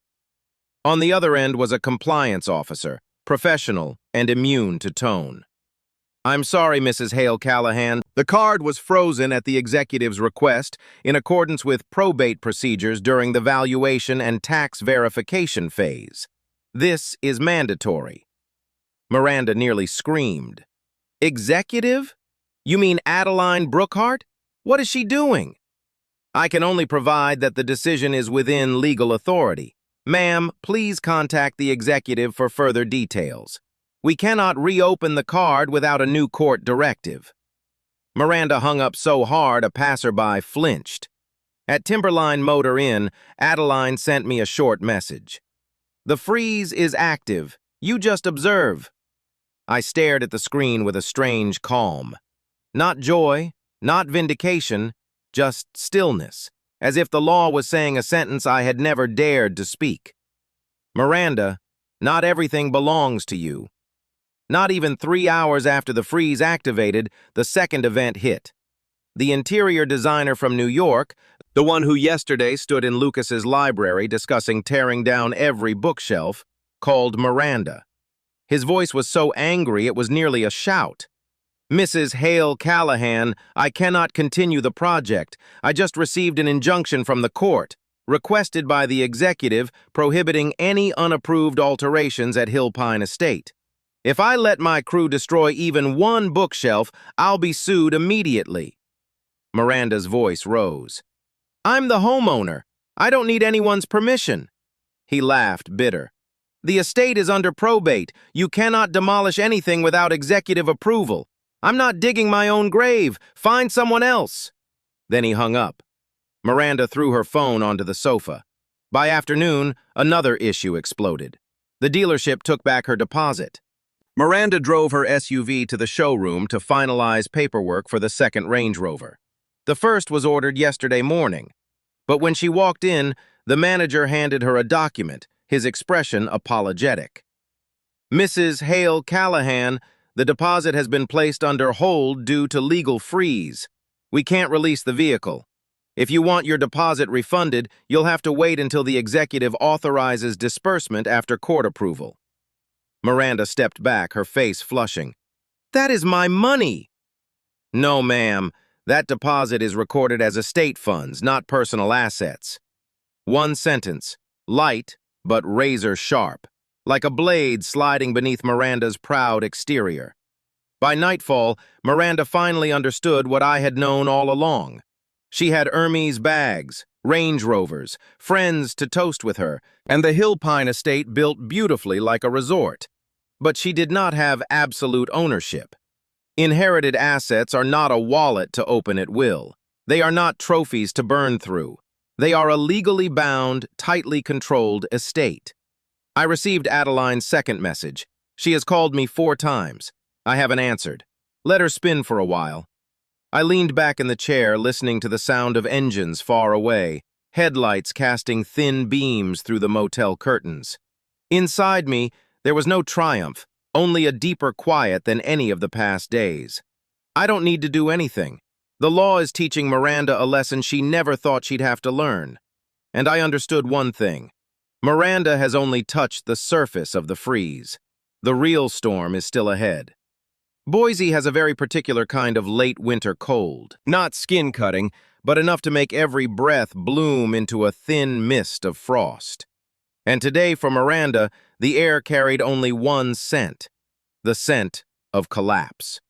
On the other end was a compliance officer, professional and immune to tone. I'm sorry, Mrs. Hale Callahan. The card was frozen at the executive's request in accordance with probate procedures during the valuation and tax verification phase. This is mandatory. Miranda nearly screamed. Executive? You mean Adeline Brookhart? What is she doing? I can only provide that the decision is within legal authority. Ma'am, please contact the executive for further details. We cannot reopen the card without a new court directive. Miranda hung up so hard a passerby flinched. At Timberline Motor Inn, Adeline sent me a short message. The freeze is active. You just observe. I stared at the screen with a strange calm. Not joy, not vindication, just stillness, as if the law was saying a sentence I had never dared to speak. Miranda, not everything belongs to you. Not even 3 hours after the freeze activated, the second event hit. The interior designer from New York, the one who yesterday stood in Lucas's library discussing tearing down every bookshelf, called Miranda. His voice was so angry it was nearly a shout. Mrs. Hale Callahan, I cannot continue the project. I just received an injunction from the court, requested by the executive, prohibiting any unapproved alterations at Hill Pine Estate. If I let my crew destroy even one bookshelf, I'll be sued immediately. Miranda's voice rose. I'm the homeowner. I don't need anyone's permission." He laughed, bitter. "The estate is under probate. You cannot demolish anything without executive approval. I'm not digging my own grave. Find someone else." Then he hung up. Miranda threw her phone onto the sofa. By afternoon, another issue exploded. The dealership took back her deposit. Miranda drove her SUV to the showroom to finalize paperwork for the second Range Rover. The first was ordered yesterday morning, but when she walked in, the manager handed her a document, his expression apologetic. "Mrs. Hale Callahan, the deposit has been placed under hold due to legal freeze. We can't release the vehicle. If you want your deposit refunded, you'll have to wait until the executive authorizes disbursement after court approval." Miranda stepped back, her face flushing. "That is my money!" "No, ma'am. That deposit is recorded as estate funds, not personal assets." One sentence, light but razor sharp, like a blade sliding beneath Miranda's proud exterior. By nightfall, Miranda finally understood what I had known all along. She had Hermes bags, Range Rovers, friends to toast with her, and the Hillpine estate built beautifully like a resort. But she did not have absolute ownership. Inherited assets are not a wallet to open at will. They are not trophies to burn through. They are a legally bound, tightly controlled estate. I received Adeline's second message. She has called me 4 times. I haven't answered. Let her spin for a while. I leaned back in the chair, listening to the sound of engines far away, headlights casting thin beams through the motel curtains. Inside me, there was no triumph, only a deeper quiet than any of the past days. I don't need to do anything. The law is teaching Miranda a lesson she never thought she'd have to learn. And I understood one thing. Miranda has only touched the surface of the freeze. The real storm is still ahead. Boise has a very particular kind of late winter cold. Not skin-cutting, but enough to make every breath bloom into a thin mist of frost. And today, for Miranda, the air carried only one scent. The scent of collapse.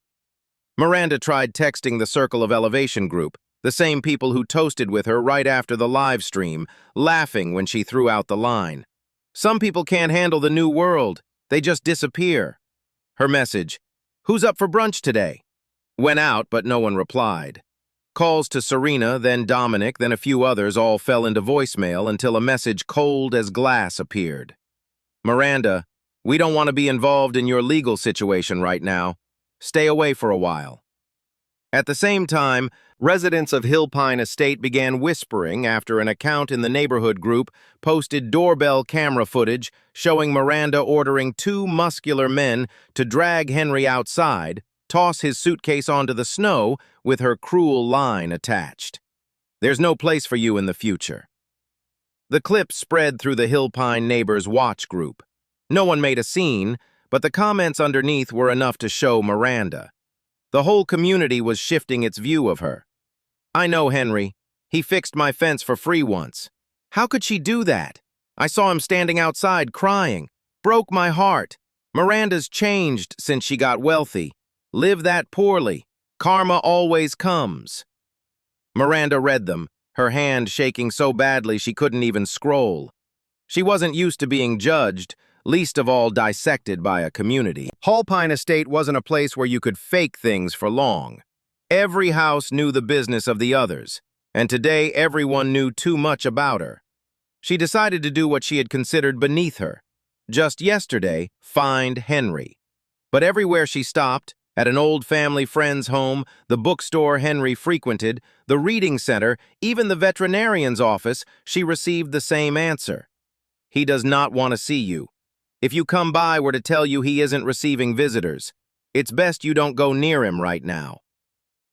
Miranda tried texting the Circle of Elevation group, the same people who toasted with her right after the live stream, laughing when she threw out the line. "Some people can't handle the new world. They just disappear." Her message, "Who's up for brunch today?" went out, but no one replied. Calls to Serena, then Dominic, then a few others all fell into voicemail until a message cold as glass appeared. "Miranda, we don't want to be involved in your legal situation right now. Stay away for a while." At the same time, residents of Hillpine Estate began whispering after an account in the neighborhood group posted doorbell camera footage showing Miranda ordering 2 muscular men to drag Henry outside, toss his suitcase onto the snow with her cruel line attached. "There's no place for you in the future." The clip spread through the Hillpine Neighbors Watch group. No one made a scene, but the comments underneath were enough to show Miranda. The whole community was shifting its view of her. "I know Henry. He fixed my fence for free once. How could she do that? I saw him standing outside crying. Broke my heart. Miranda's changed since she got wealthy. Live that poorly. Karma always comes." Miranda read them, her hand shaking so badly she couldn't even scroll. She wasn't used to being judged, least of all dissected by a community. Hillpine Estate wasn't a place where you could fake things for long. Every house knew the business of the others, and today everyone knew too much about her. She decided to do what she had considered beneath her. Just yesterday, find Henry. But everywhere she stopped, at an old family friend's home, the bookstore Henry frequented, the reading center, even the veterinarian's office, she received the same answer. "He does not want to see you. If you come by, we're to tell you he isn't receiving visitors. It's best you don't go near him right now."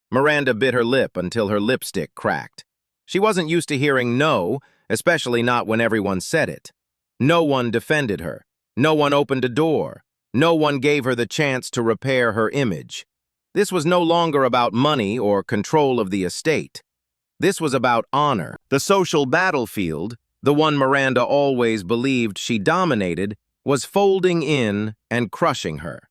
Miranda bit her lip until her lipstick cracked. She wasn't used to hearing no, especially not when everyone said it. No one defended her. No one opened a door. No one gave her the chance to repair her image. This was no longer about money or control of the estate. This was about honor. The social battlefield, the one Miranda always believed she dominated, was folding in and crushing her.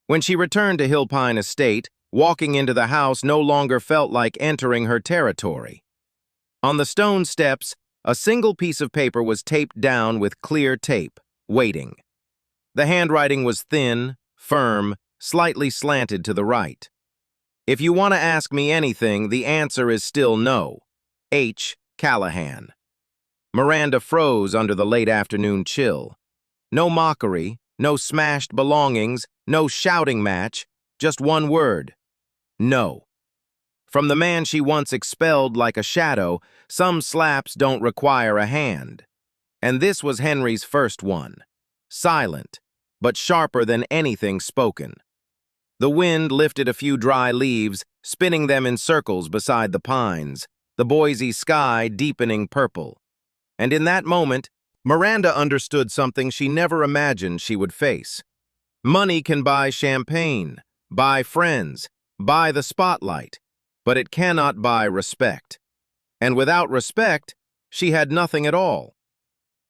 When she returned to Hillpine Estate, walking into the house no longer felt like entering her territory. On the stone steps, a single piece of paper was taped down with clear tape, waiting. The handwriting was thin, firm, slightly slanted to the right. If you want to ask me anything, the answer is still no. H. Callahan. Miranda froze under the late afternoon chill. No mockery, no smashed belongings, no shouting match, just one word. No. From the man she once expelled like a shadow, some slaps don't require a hand. And this was Henry's first one. Silent, but sharper than anything spoken. The wind lifted a few dry leaves, spinning them in circles beside the pines, the Boise sky deepening purple. And in that moment, Miranda understood something she never imagined she would face. Money can buy champagne, buy friends, buy the spotlight, but it cannot buy respect. And without respect, she had nothing at all.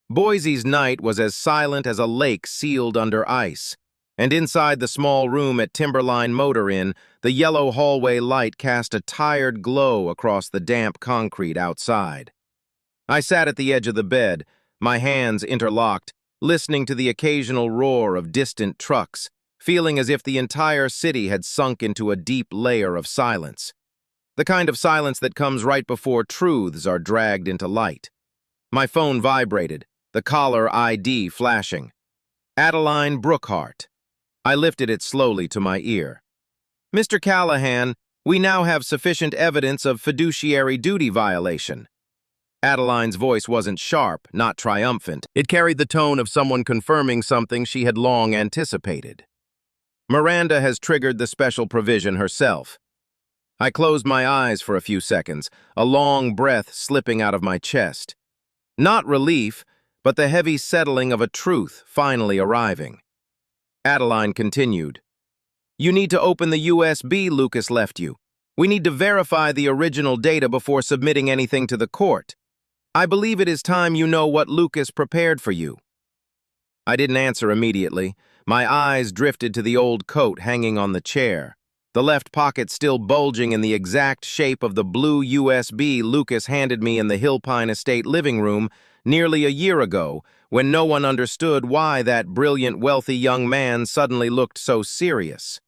Boise's night was as silent as a lake sealed under ice, and inside the small room at Timberline Motor Inn, the yellow hallway light cast a tired glow across the damp concrete outside. I sat at the edge of the bed, my hands interlocked, listening to the occasional roar of distant trucks, feeling as if the entire city had sunk into a deep layer of silence. The kind of silence that comes right before truths are dragged into light. My phone vibrated, the caller ID flashing. Adeline Brookhart. I lifted it slowly to my ear. Mr. Callahan, we now have sufficient evidence of fiduciary duty violation. Adeline's voice wasn't sharp, not triumphant. It carried the tone of someone confirming something she had long anticipated. Miranda has triggered the special provision herself. I closed my eyes for a few seconds, a long breath slipping out of my chest. Not relief, but the heavy settling of a truth finally arriving. Adeline continued. You need to open the USB Lucas left you. We need to verify the original data before submitting anything to the court. I believe it is time you know what Lucas prepared for you. I didn't answer immediately. My eyes drifted to the old coat hanging on the chair, the left pocket still bulging in the exact shape of the blue USB Lucas handed me in the Hillpine Estate living room nearly a year ago, when no one understood why that brilliant, wealthy young man suddenly looked so serious.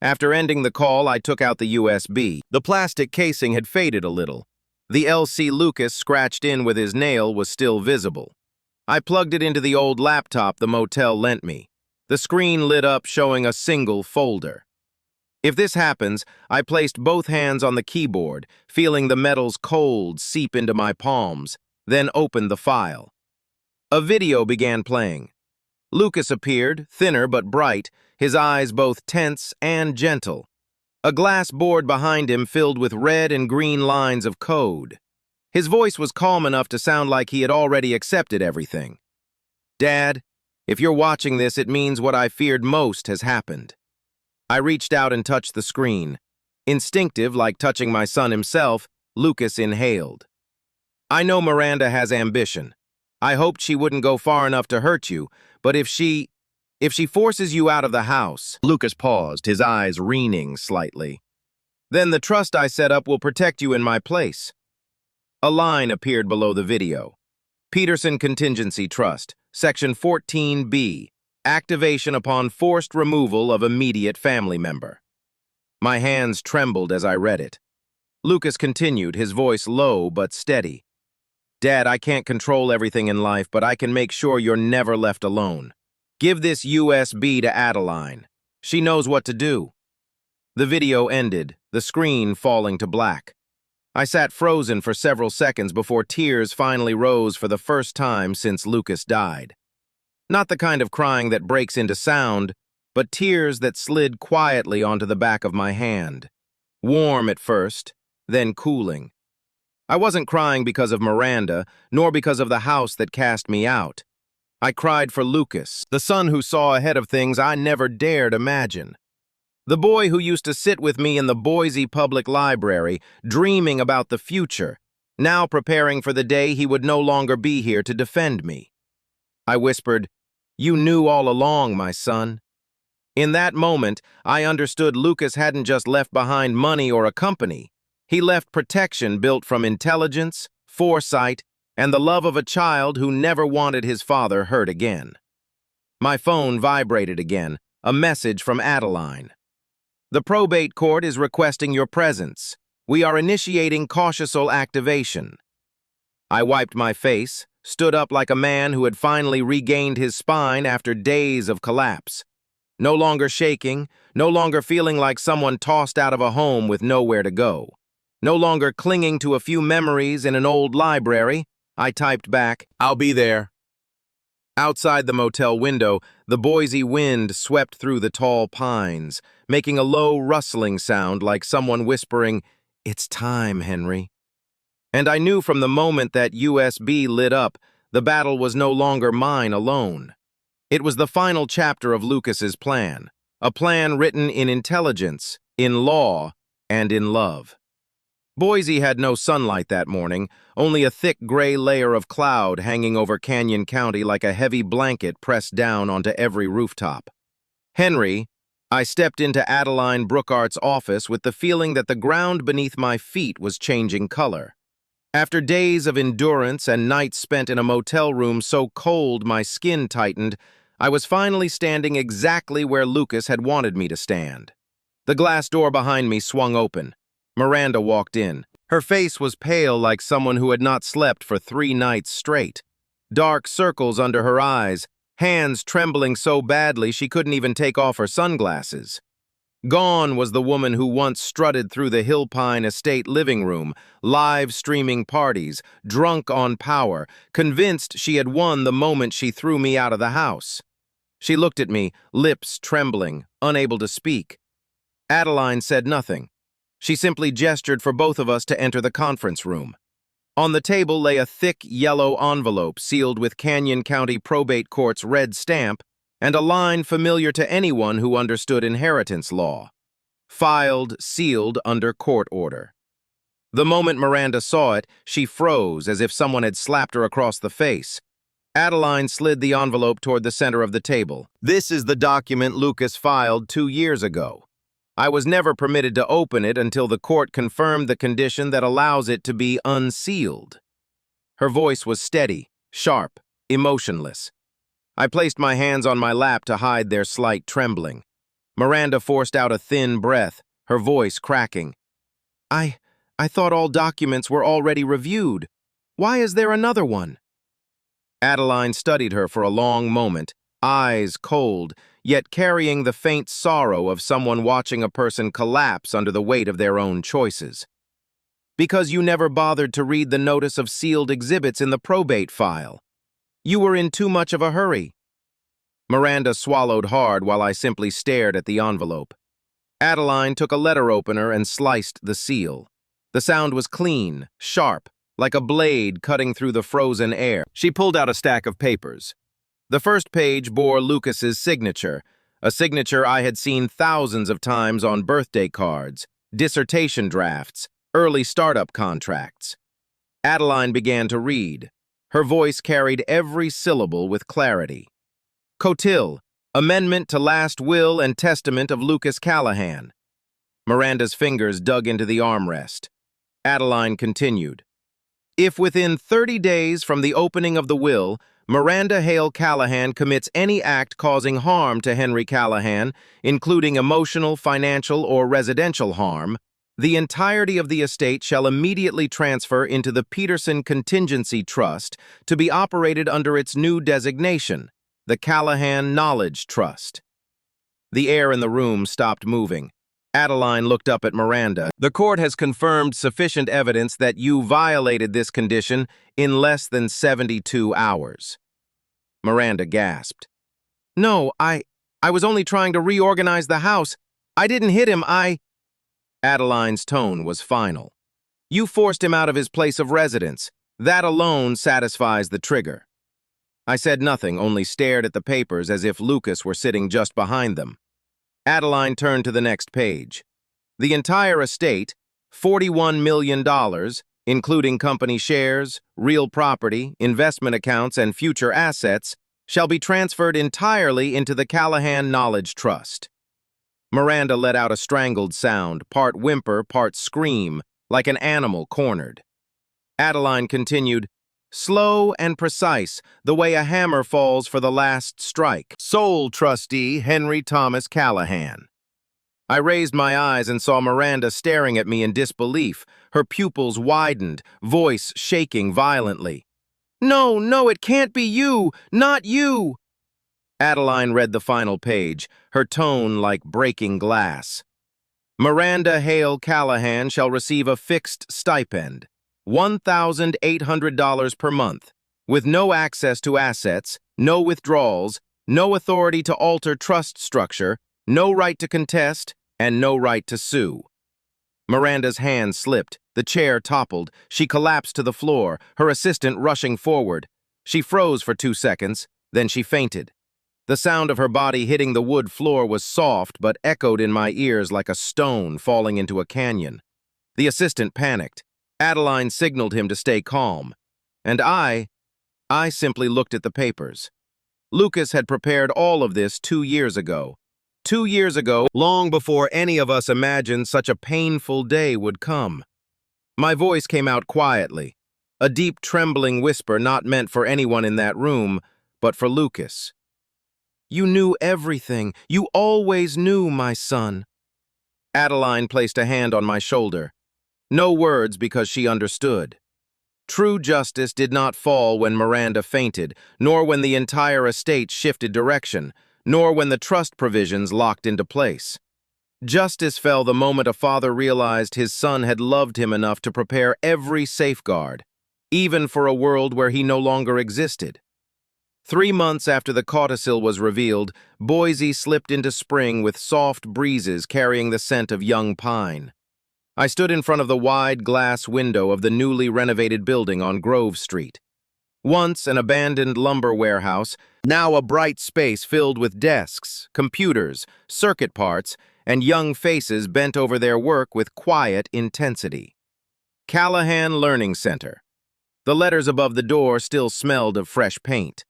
After ending the call, I took out the USB. The plastic casing had faded a little. The LC Lucas scratched in with his nail was still visible. I plugged it into the old laptop the motel lent me. The screen lit up showing a single folder. If this happens, I placed both hands on the keyboard, feeling the metal's cold seep into my palms, then opened the file. A video began playing. Lucas appeared, thinner but bright, his eyes both tense and gentle. A glass board behind him filled with red and green lines of code. His voice was calm enough to sound like he had already accepted everything. Dad, if you're watching this, it means what I feared most has happened. I reached out and touched the screen. Instinctive, like touching my son himself, Lucas inhaled. I know Miranda has ambition. I hoped she wouldn't go far enough to hurt you, but if she forces you out of the house— Lucas paused, his eyes reining slightly. Then the trust I set up will protect you in my place. A line appeared below the video. Peterson Contingency Trust, Section 14B, activation upon forced removal of immediate family member. My hands trembled as I read it. Lucas continued, his voice low but steady. Dad, I can't control everything in life, but I can make sure you're never left alone. Give this USB to Adeline. She knows what to do. The video ended, the screen falling to black. I sat frozen for several seconds before tears finally rose for the first time since Lucas died. Not the kind of crying that breaks into sound, but tears that slid quietly onto the back of my hand. Warm at first, then cooling. I wasn't crying because of Miranda, nor because of the house that cast me out. I cried for Lucas, the son who saw ahead of things I never dared imagine. The boy who used to sit with me in the Boise Public Library, dreaming about the future, now preparing for the day he would no longer be here to defend me. I whispered, "You knew all along, my son." In that moment, I understood Lucas hadn't just left behind money or a company. He left protection built from intelligence, foresight, and the love of a child who never wanted his father hurt again. My phone vibrated again, a message from Adeline. The probate court is requesting your presence. We are initiating cautious activation. I wiped my face, stood up like a man who had finally regained his spine after days of collapse. No longer shaking, no longer feeling like someone tossed out of a home with nowhere to go. No longer clinging to a few memories in an old library, I typed back, "I'll be there." Outside the motel window, the Boise wind swept through the tall pines, making a low rustling sound like someone whispering, "It's time, Henry." And I knew from the moment that USB lit up, the battle was no longer mine alone. It was the final chapter of Lucas's plan, a plan written in intelligence, in law, and in love. Boise had no sunlight that morning, only a thick gray layer of cloud hanging over Canyon County like a heavy blanket pressed down onto every rooftop. Henry, I stepped into Adeline Brookart's office with the feeling that the ground beneath my feet was changing color. After days of endurance and nights spent in a motel room so cold my skin tightened, I was finally standing exactly where Lucas had wanted me to stand. The glass door behind me swung open. Miranda walked in. Her face was pale like someone who had not slept for 3 nights straight. Dark circles under her eyes, hands trembling so badly she couldn't even take off her sunglasses. Gone was the woman who once strutted through the Hillpine Estate living room, live-streaming parties, drunk on power, convinced she had won the moment she threw me out of the house. She looked at me, lips trembling, unable to speak. Adeline said nothing. She simply gestured for both of us to enter the conference room. On the table lay a thick yellow envelope sealed with Canyon County Probate Court's red stamp and a line familiar to anyone who understood inheritance law. Filed, sealed under court order. The moment Miranda saw it, she froze as if someone had slapped her across the face. Adeline slid the envelope toward the center of the table. "This is the document Lucas filed 2 years ago. I was never permitted to open it until the court confirmed the condition that allows it to be unsealed." Her voice was steady, sharp, emotionless. I placed my hands on my lap to hide their slight trembling. Miranda forced out a thin breath, her voice cracking. I thought all documents were already reviewed. Why is there another one?" Adeline studied her for a long moment, eyes cold, yet carrying the faint sorrow of someone watching a person collapse under the weight of their own choices. "Because you never bothered to read the notice of sealed exhibits in the probate file. You were in too much of a hurry." Miranda swallowed hard while I simply stared at the envelope. Adeline took a letter opener and sliced the seal. The sound was clean, sharp, like a blade cutting through the frozen air. She pulled out a stack of papers. The first page bore Lucas's signature, a signature I had seen thousands of times on birthday cards, dissertation drafts, early startup contracts. Adeline began to read. Her voice carried every syllable with clarity. "Cotil, amendment to last will and testament of Lucas Callahan." Miranda's fingers dug into the armrest. Adeline continued. "If within 30 days from the opening of the will, Miranda Hale Callahan commits any act causing harm to Henry Callahan, including emotional, financial, or residential harm, the entirety of the estate shall immediately transfer into the Peterson Contingency Trust to be operated under its new designation, the Callahan Knowledge Trust." The air in the room stopped moving. Adeline looked up at Miranda. "The court has confirmed sufficient evidence that you violated this condition in less than 72 hours. Miranda gasped. "No, I was only trying to reorganize the house. I didn't hit him, Adeline's tone was final. "You forced him out of his place of residence. That alone satisfies the trigger." I said nothing, only stared at the papers as if Lucas were sitting just behind them. Adeline turned to the next page. "The entire estate, $41 million, including company shares, real property, investment accounts, and future assets, shall be transferred entirely into the Callahan Knowledge Trust." Miranda let out a strangled sound, part whimper, part scream, like an animal cornered. Adeline continued, slow and precise, the way a hammer falls for the last strike. Sole trustee Henry Thomas Callahan. I raised my eyes and saw Miranda staring at me in disbelief, her pupils widened, voice shaking violently. No, no, it can't be you! Not you! Adeline read the final page, her tone like breaking glass. Miranda Hale Callahan shall receive a fixed stipend, $1,800 per month, with no access to assets, no withdrawals, no authority to alter trust structure, no right to contest, and no right to sue. Miranda's hand slipped, the chair toppled, she collapsed to the floor, her assistant rushing forward. She froze for 2 seconds, then she fainted. The sound of her body hitting the wood floor was soft but echoed in my ears like a stone falling into a canyon. The assistant panicked. Adeline signaled him to stay calm. And I simply looked at the papers. Lucas had prepared all of this 2 years ago. 2 years ago, long before any of us imagined such a painful day would come. My voice came out quietly, a deep trembling whisper not meant for anyone in that room, but for Lucas. You knew everything. You always knew, my son. Adeline placed a hand on my shoulder. No words because she understood. True justice did not fall when Miranda fainted, nor when the entire estate shifted direction, nor when the trust provisions locked into place. Justice fell the moment a father realized his son had loved him enough to prepare every safeguard, even for a world where he no longer existed. 3 months after the codicil was revealed, Boise slipped into spring with soft breezes carrying the scent of young pine. I stood in front of the wide glass window of the newly renovated building on Grove Street. Once an abandoned lumber warehouse, now a bright space filled with desks, computers, circuit parts, and young faces bent over their work with quiet intensity. Callahan Learning Center. The letters above the door still smelled of fresh paint.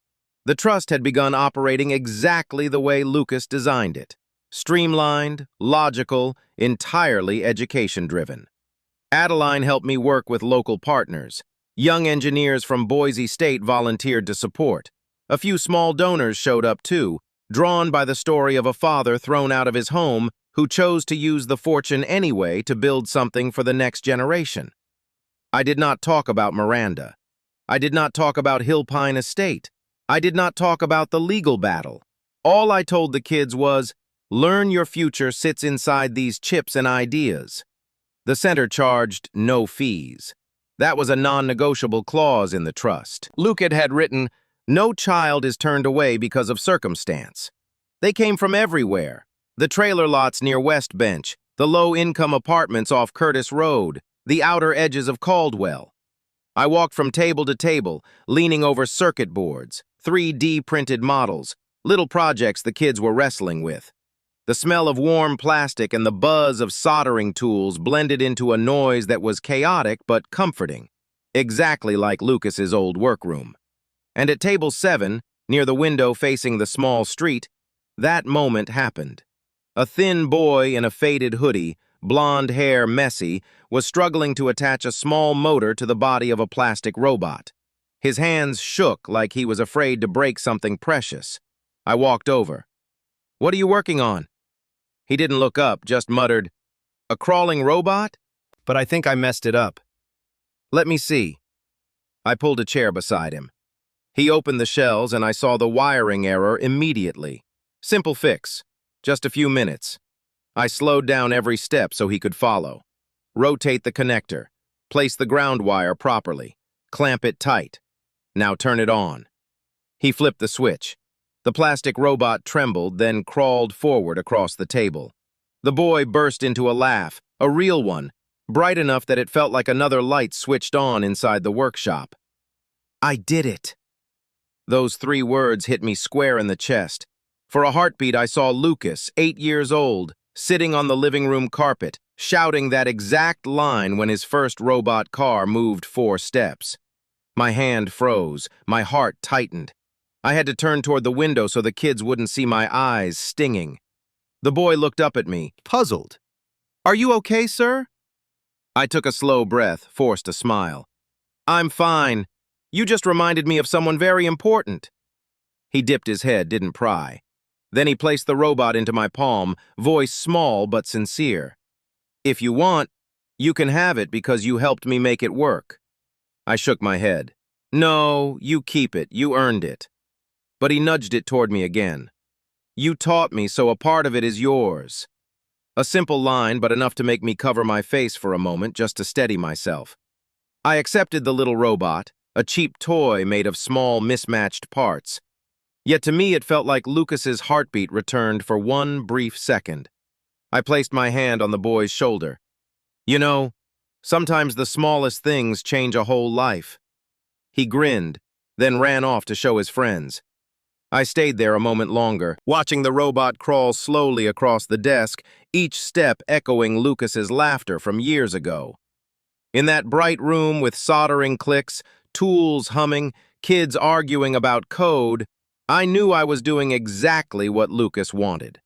The trust had begun operating exactly the way Lucas designed it. Streamlined, logical, entirely education-driven. Adeline helped me work with local partners. Young engineers from Boise State volunteered to support. A few small donors showed up too, drawn by the story of a father thrown out of his home who chose to use the fortune anyway to build something for the next generation. I did not talk about Miranda. I did not talk about Hill Pine Estate. I did not talk about the legal battle. All I told the kids was, learn your future sits inside these chips and ideas. The center charged no fees. That was a non-negotiable clause in the trust. Lucas had written, no child is turned away because of circumstance. They came from everywhere. The trailer lots near West Bench, the low-income apartments off Curtis Road, the outer edges of Caldwell. I walked from table to table, leaning over circuit boards, 3D printed models, little projects the kids were wrestling with. The smell of warm plastic and the buzz of soldering tools blended into a noise that was chaotic but comforting, exactly like Lucas's old workroom. And at table 7, near the window facing the small street, that moment happened. A thin boy in a faded hoodie, blonde hair messy, was struggling to attach a small motor to the body of a plastic robot. His hands shook like he was afraid to break something precious. I walked over. What are you working on? He didn't look up, just muttered, a crawling robot? But I think I messed it up. Let me see. I pulled a chair beside him. He opened the shells and I saw the wiring error immediately. Simple fix. Just a few minutes. I slowed down every step so he could follow. Rotate the connector. Place the ground wire properly. Clamp it tight. Now turn it on. He flipped the switch. The plastic robot trembled, then crawled forward across the table. The boy burst into a laugh, a real one, bright enough that it felt like another light switched on inside the workshop. I did it. Those 3 words hit me square in the chest. For a heartbeat, I saw Lucas, 8 years old, sitting on the living room carpet, shouting that exact line when his first robot car moved 4 steps. My hand froze, my heart tightened. I had to turn toward the window so the kids wouldn't see my eyes stinging. The boy looked up at me, puzzled. Are you okay, sir? I took a slow breath, forced a smile. I'm fine. You just reminded me of someone very important. He dipped his head, didn't pry. Then he placed the robot into my palm, voice small but sincere. If you want, you can have it because you helped me make it work. I shook my head. No, you keep it. You earned it. But he nudged it toward me again. You taught me, so a part of it is yours. A simple line, but enough to make me cover my face for a moment just to steady myself. I accepted the little robot, a cheap toy made of small, mismatched parts. Yet to me it felt like Lucas's heartbeat returned for one brief second. I placed my hand on the boy's shoulder. You know, sometimes the smallest things change a whole life. He grinned, then ran off to show his friends. I stayed there a moment longer, watching the robot crawl slowly across the desk, each step echoing Lucas's laughter from years ago. In that bright room with soldering clicks, tools humming, kids arguing about code, I knew I was doing exactly what Lucas wanted.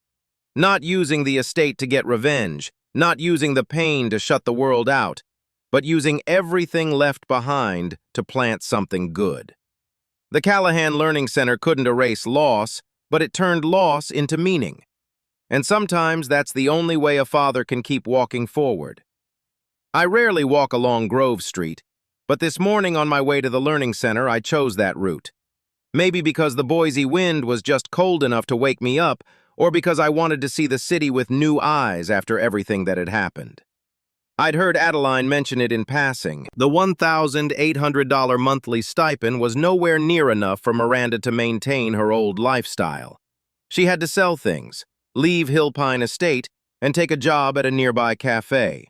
Not using the estate to get revenge, not using the pain to shut the world out, but using everything left behind to plant something good. The Callahan Learning Center couldn't erase loss, but it turned loss into meaning. And sometimes that's the only way a father can keep walking forward. I rarely walk along Grove Street, but this morning on my way to the Learning Center I chose that route. Maybe because the Boise wind was just cold enough to wake me up, or because I wanted to see the city with new eyes after everything that had happened. I'd heard Adeline mention it in passing. The $1,800 monthly stipend was nowhere near enough for Miranda to maintain her old lifestyle. She had to sell things, leave Hillpine Estate, and take a job at a nearby cafe.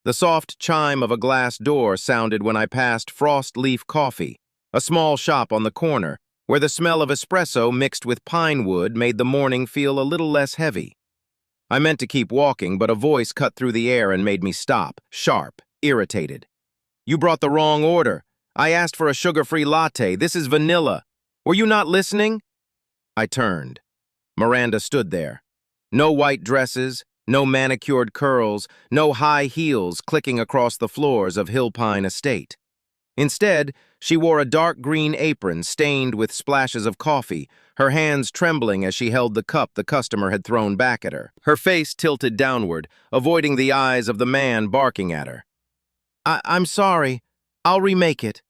The soft chime of a glass door sounded when I passed Frost Leaf Coffee, a small shop on the corner, where the smell of espresso mixed with pine wood made the morning feel a little less heavy. I meant to keep walking, but a voice cut through the air and made me stop, sharp, irritated. You brought the wrong order. I asked for a sugar-free latte. This is vanilla. Were you not listening? I turned. Miranda stood there. No white dresses, no manicured curls, no high heels clicking across the floors of Hillpine Estate. Instead, she wore a dark green apron stained with splashes of coffee, her hands trembling as she held the cup the customer had thrown back at her. Her face tilted downward, avoiding the eyes of the man barking at her. I'm sorry. I'll remake it.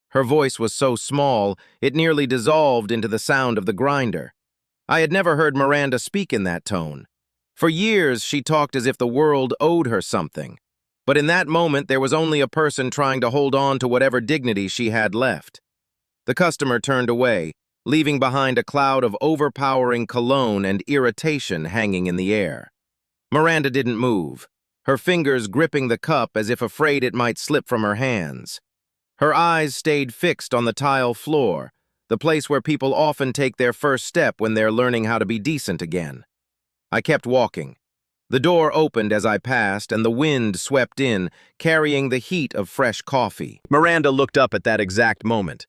Her voice was so small, it nearly dissolved into the sound of the grinder. I had never heard Miranda speak in that tone. For years, she talked as if the world owed her something. But in that moment, there was only a person trying to hold on to whatever dignity she had left. The customer turned away, leaving behind a cloud of overpowering cologne and irritation hanging in the air. Miranda didn't move, her fingers gripping the cup as if afraid it might slip from her hands. Her eyes stayed fixed on the tile floor, the place where people often take their first step when they're learning how to be decent again. I kept walking. The door opened as I passed, and the wind swept in, carrying the heat of fresh coffee. Miranda looked up at that exact moment.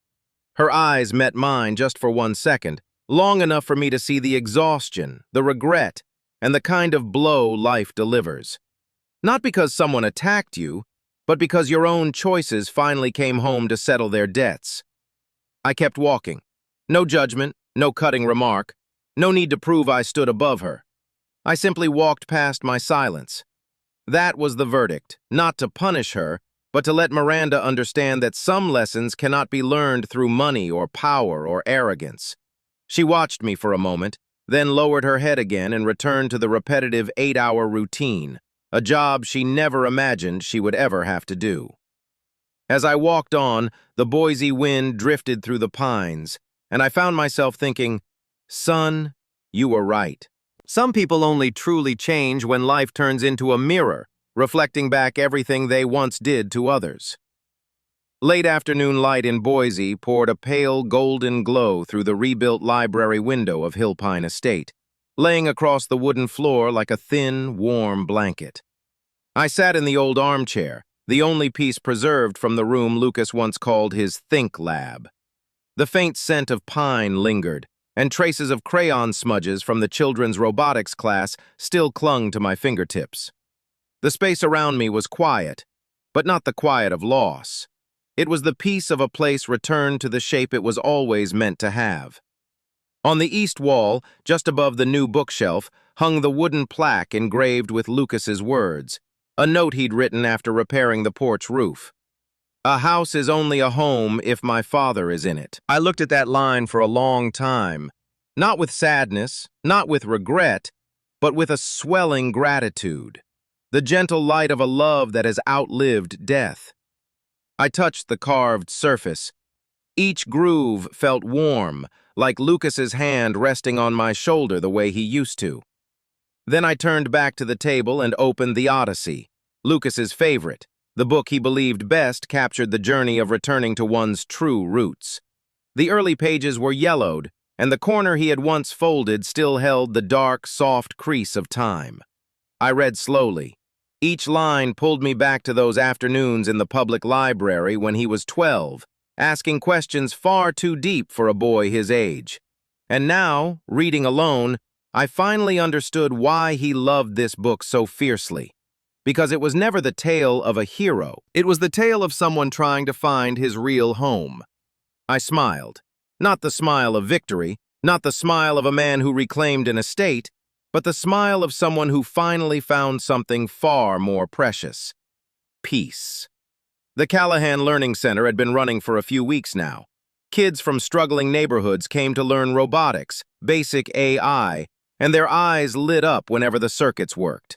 Her eyes met mine just for 1 second, long enough for me to see the exhaustion, the regret, and the kind of blow life delivers. Not because someone attacked you, but because your own choices finally came home to settle their debts. I kept walking. No judgment, no cutting remark, no need to prove I stood above her. I simply walked past my silence. That was the verdict, not to punish her, but to let Miranda understand that some lessons cannot be learned through money or power or arrogance. She watched me for a moment, then lowered her head again and returned to the repetitive 8-hour routine, a job she never imagined she would ever have to do. As I walked on, the Boise wind drifted through the pines, and I found myself thinking, son, you were right. Some people only truly change when life turns into a mirror, reflecting back everything they once did to others. Late afternoon light in Boise poured a pale golden glow through the rebuilt library window of Hillpine Estate, laying across the wooden floor like a thin, warm blanket. I sat in the old armchair, the only piece preserved from the room Lucas once called his think lab. The faint scent of pine lingered, and traces of crayon smudges from the children's robotics class still clung to my fingertips. The space around me was quiet, but not the quiet of loss. It was the peace of a place returned to the shape it was always meant to have. On the east wall, just above the new bookshelf, hung the wooden plaque engraved with Lucas's words, a note he'd written after repairing the porch roof. "A house is only a home if my father is in it." I looked at that line for a long time, not with sadness, not with regret, but with a swelling gratitude, the gentle light of a love that has outlived death. I touched the carved surface. Each groove felt warm, like Lucas's hand resting on my shoulder the way he used to. Then I turned back to the table and opened The Odyssey, Lucas's favorite. The book he believed best captured the journey of returning to one's true roots. The early pages were yellowed, and the corner he had once folded still held the dark, soft crease of time. I read slowly. Each line pulled me back to those afternoons in the public library when he was 12, asking questions far too deep for a boy his age. And now, reading alone, I finally understood why he loved this book so fiercely. Because it was never the tale of a hero. It was the tale of someone trying to find his real home. I smiled. Not the smile of victory, not the smile of a man who reclaimed an estate, but the smile of someone who finally found something far more precious: peace. The Callahan Learning Center had been running for a few weeks now. Kids from struggling neighborhoods came to learn robotics, basic AI, and their eyes lit up whenever the circuits worked.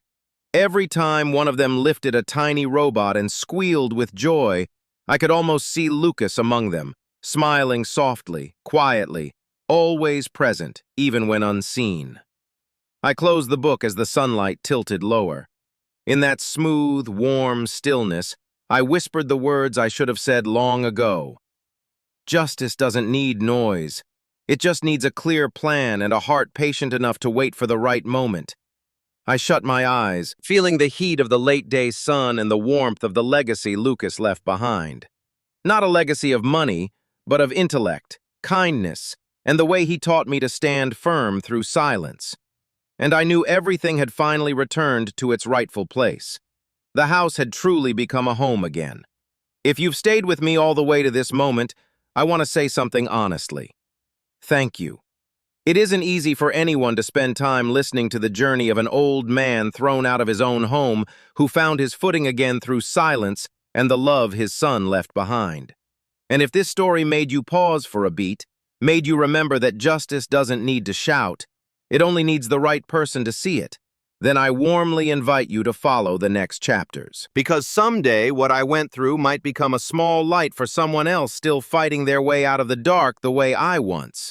Every time one of them lifted a tiny robot and squealed with joy, I could almost see Lucas among them, smiling softly, quietly, always present, even when unseen. I closed the book as the sunlight tilted lower. In that smooth, warm stillness, I whispered the words I should have said long ago. Justice doesn't need noise. It just needs a clear plan and a heart patient enough to wait for the right moment. I shut my eyes, feeling the heat of the late-day sun and the warmth of the legacy Lucas left behind. Not a legacy of money, but of intellect, kindness, and the way he taught me to stand firm through silence. And I knew everything had finally returned to its rightful place. The house had truly become a home again. If you've stayed with me all the way to this moment, I want to say something honestly. Thank you. It isn't easy for anyone to spend time listening to the journey of an old man thrown out of his own home who found his footing again through silence and the love his son left behind. And if this story made you pause for a beat, made you remember that justice doesn't need to shout, it only needs the right person to see it, then I warmly invite you to follow the next chapters. Because someday what I went through might become a small light for someone else still fighting their way out of the dark the way I once.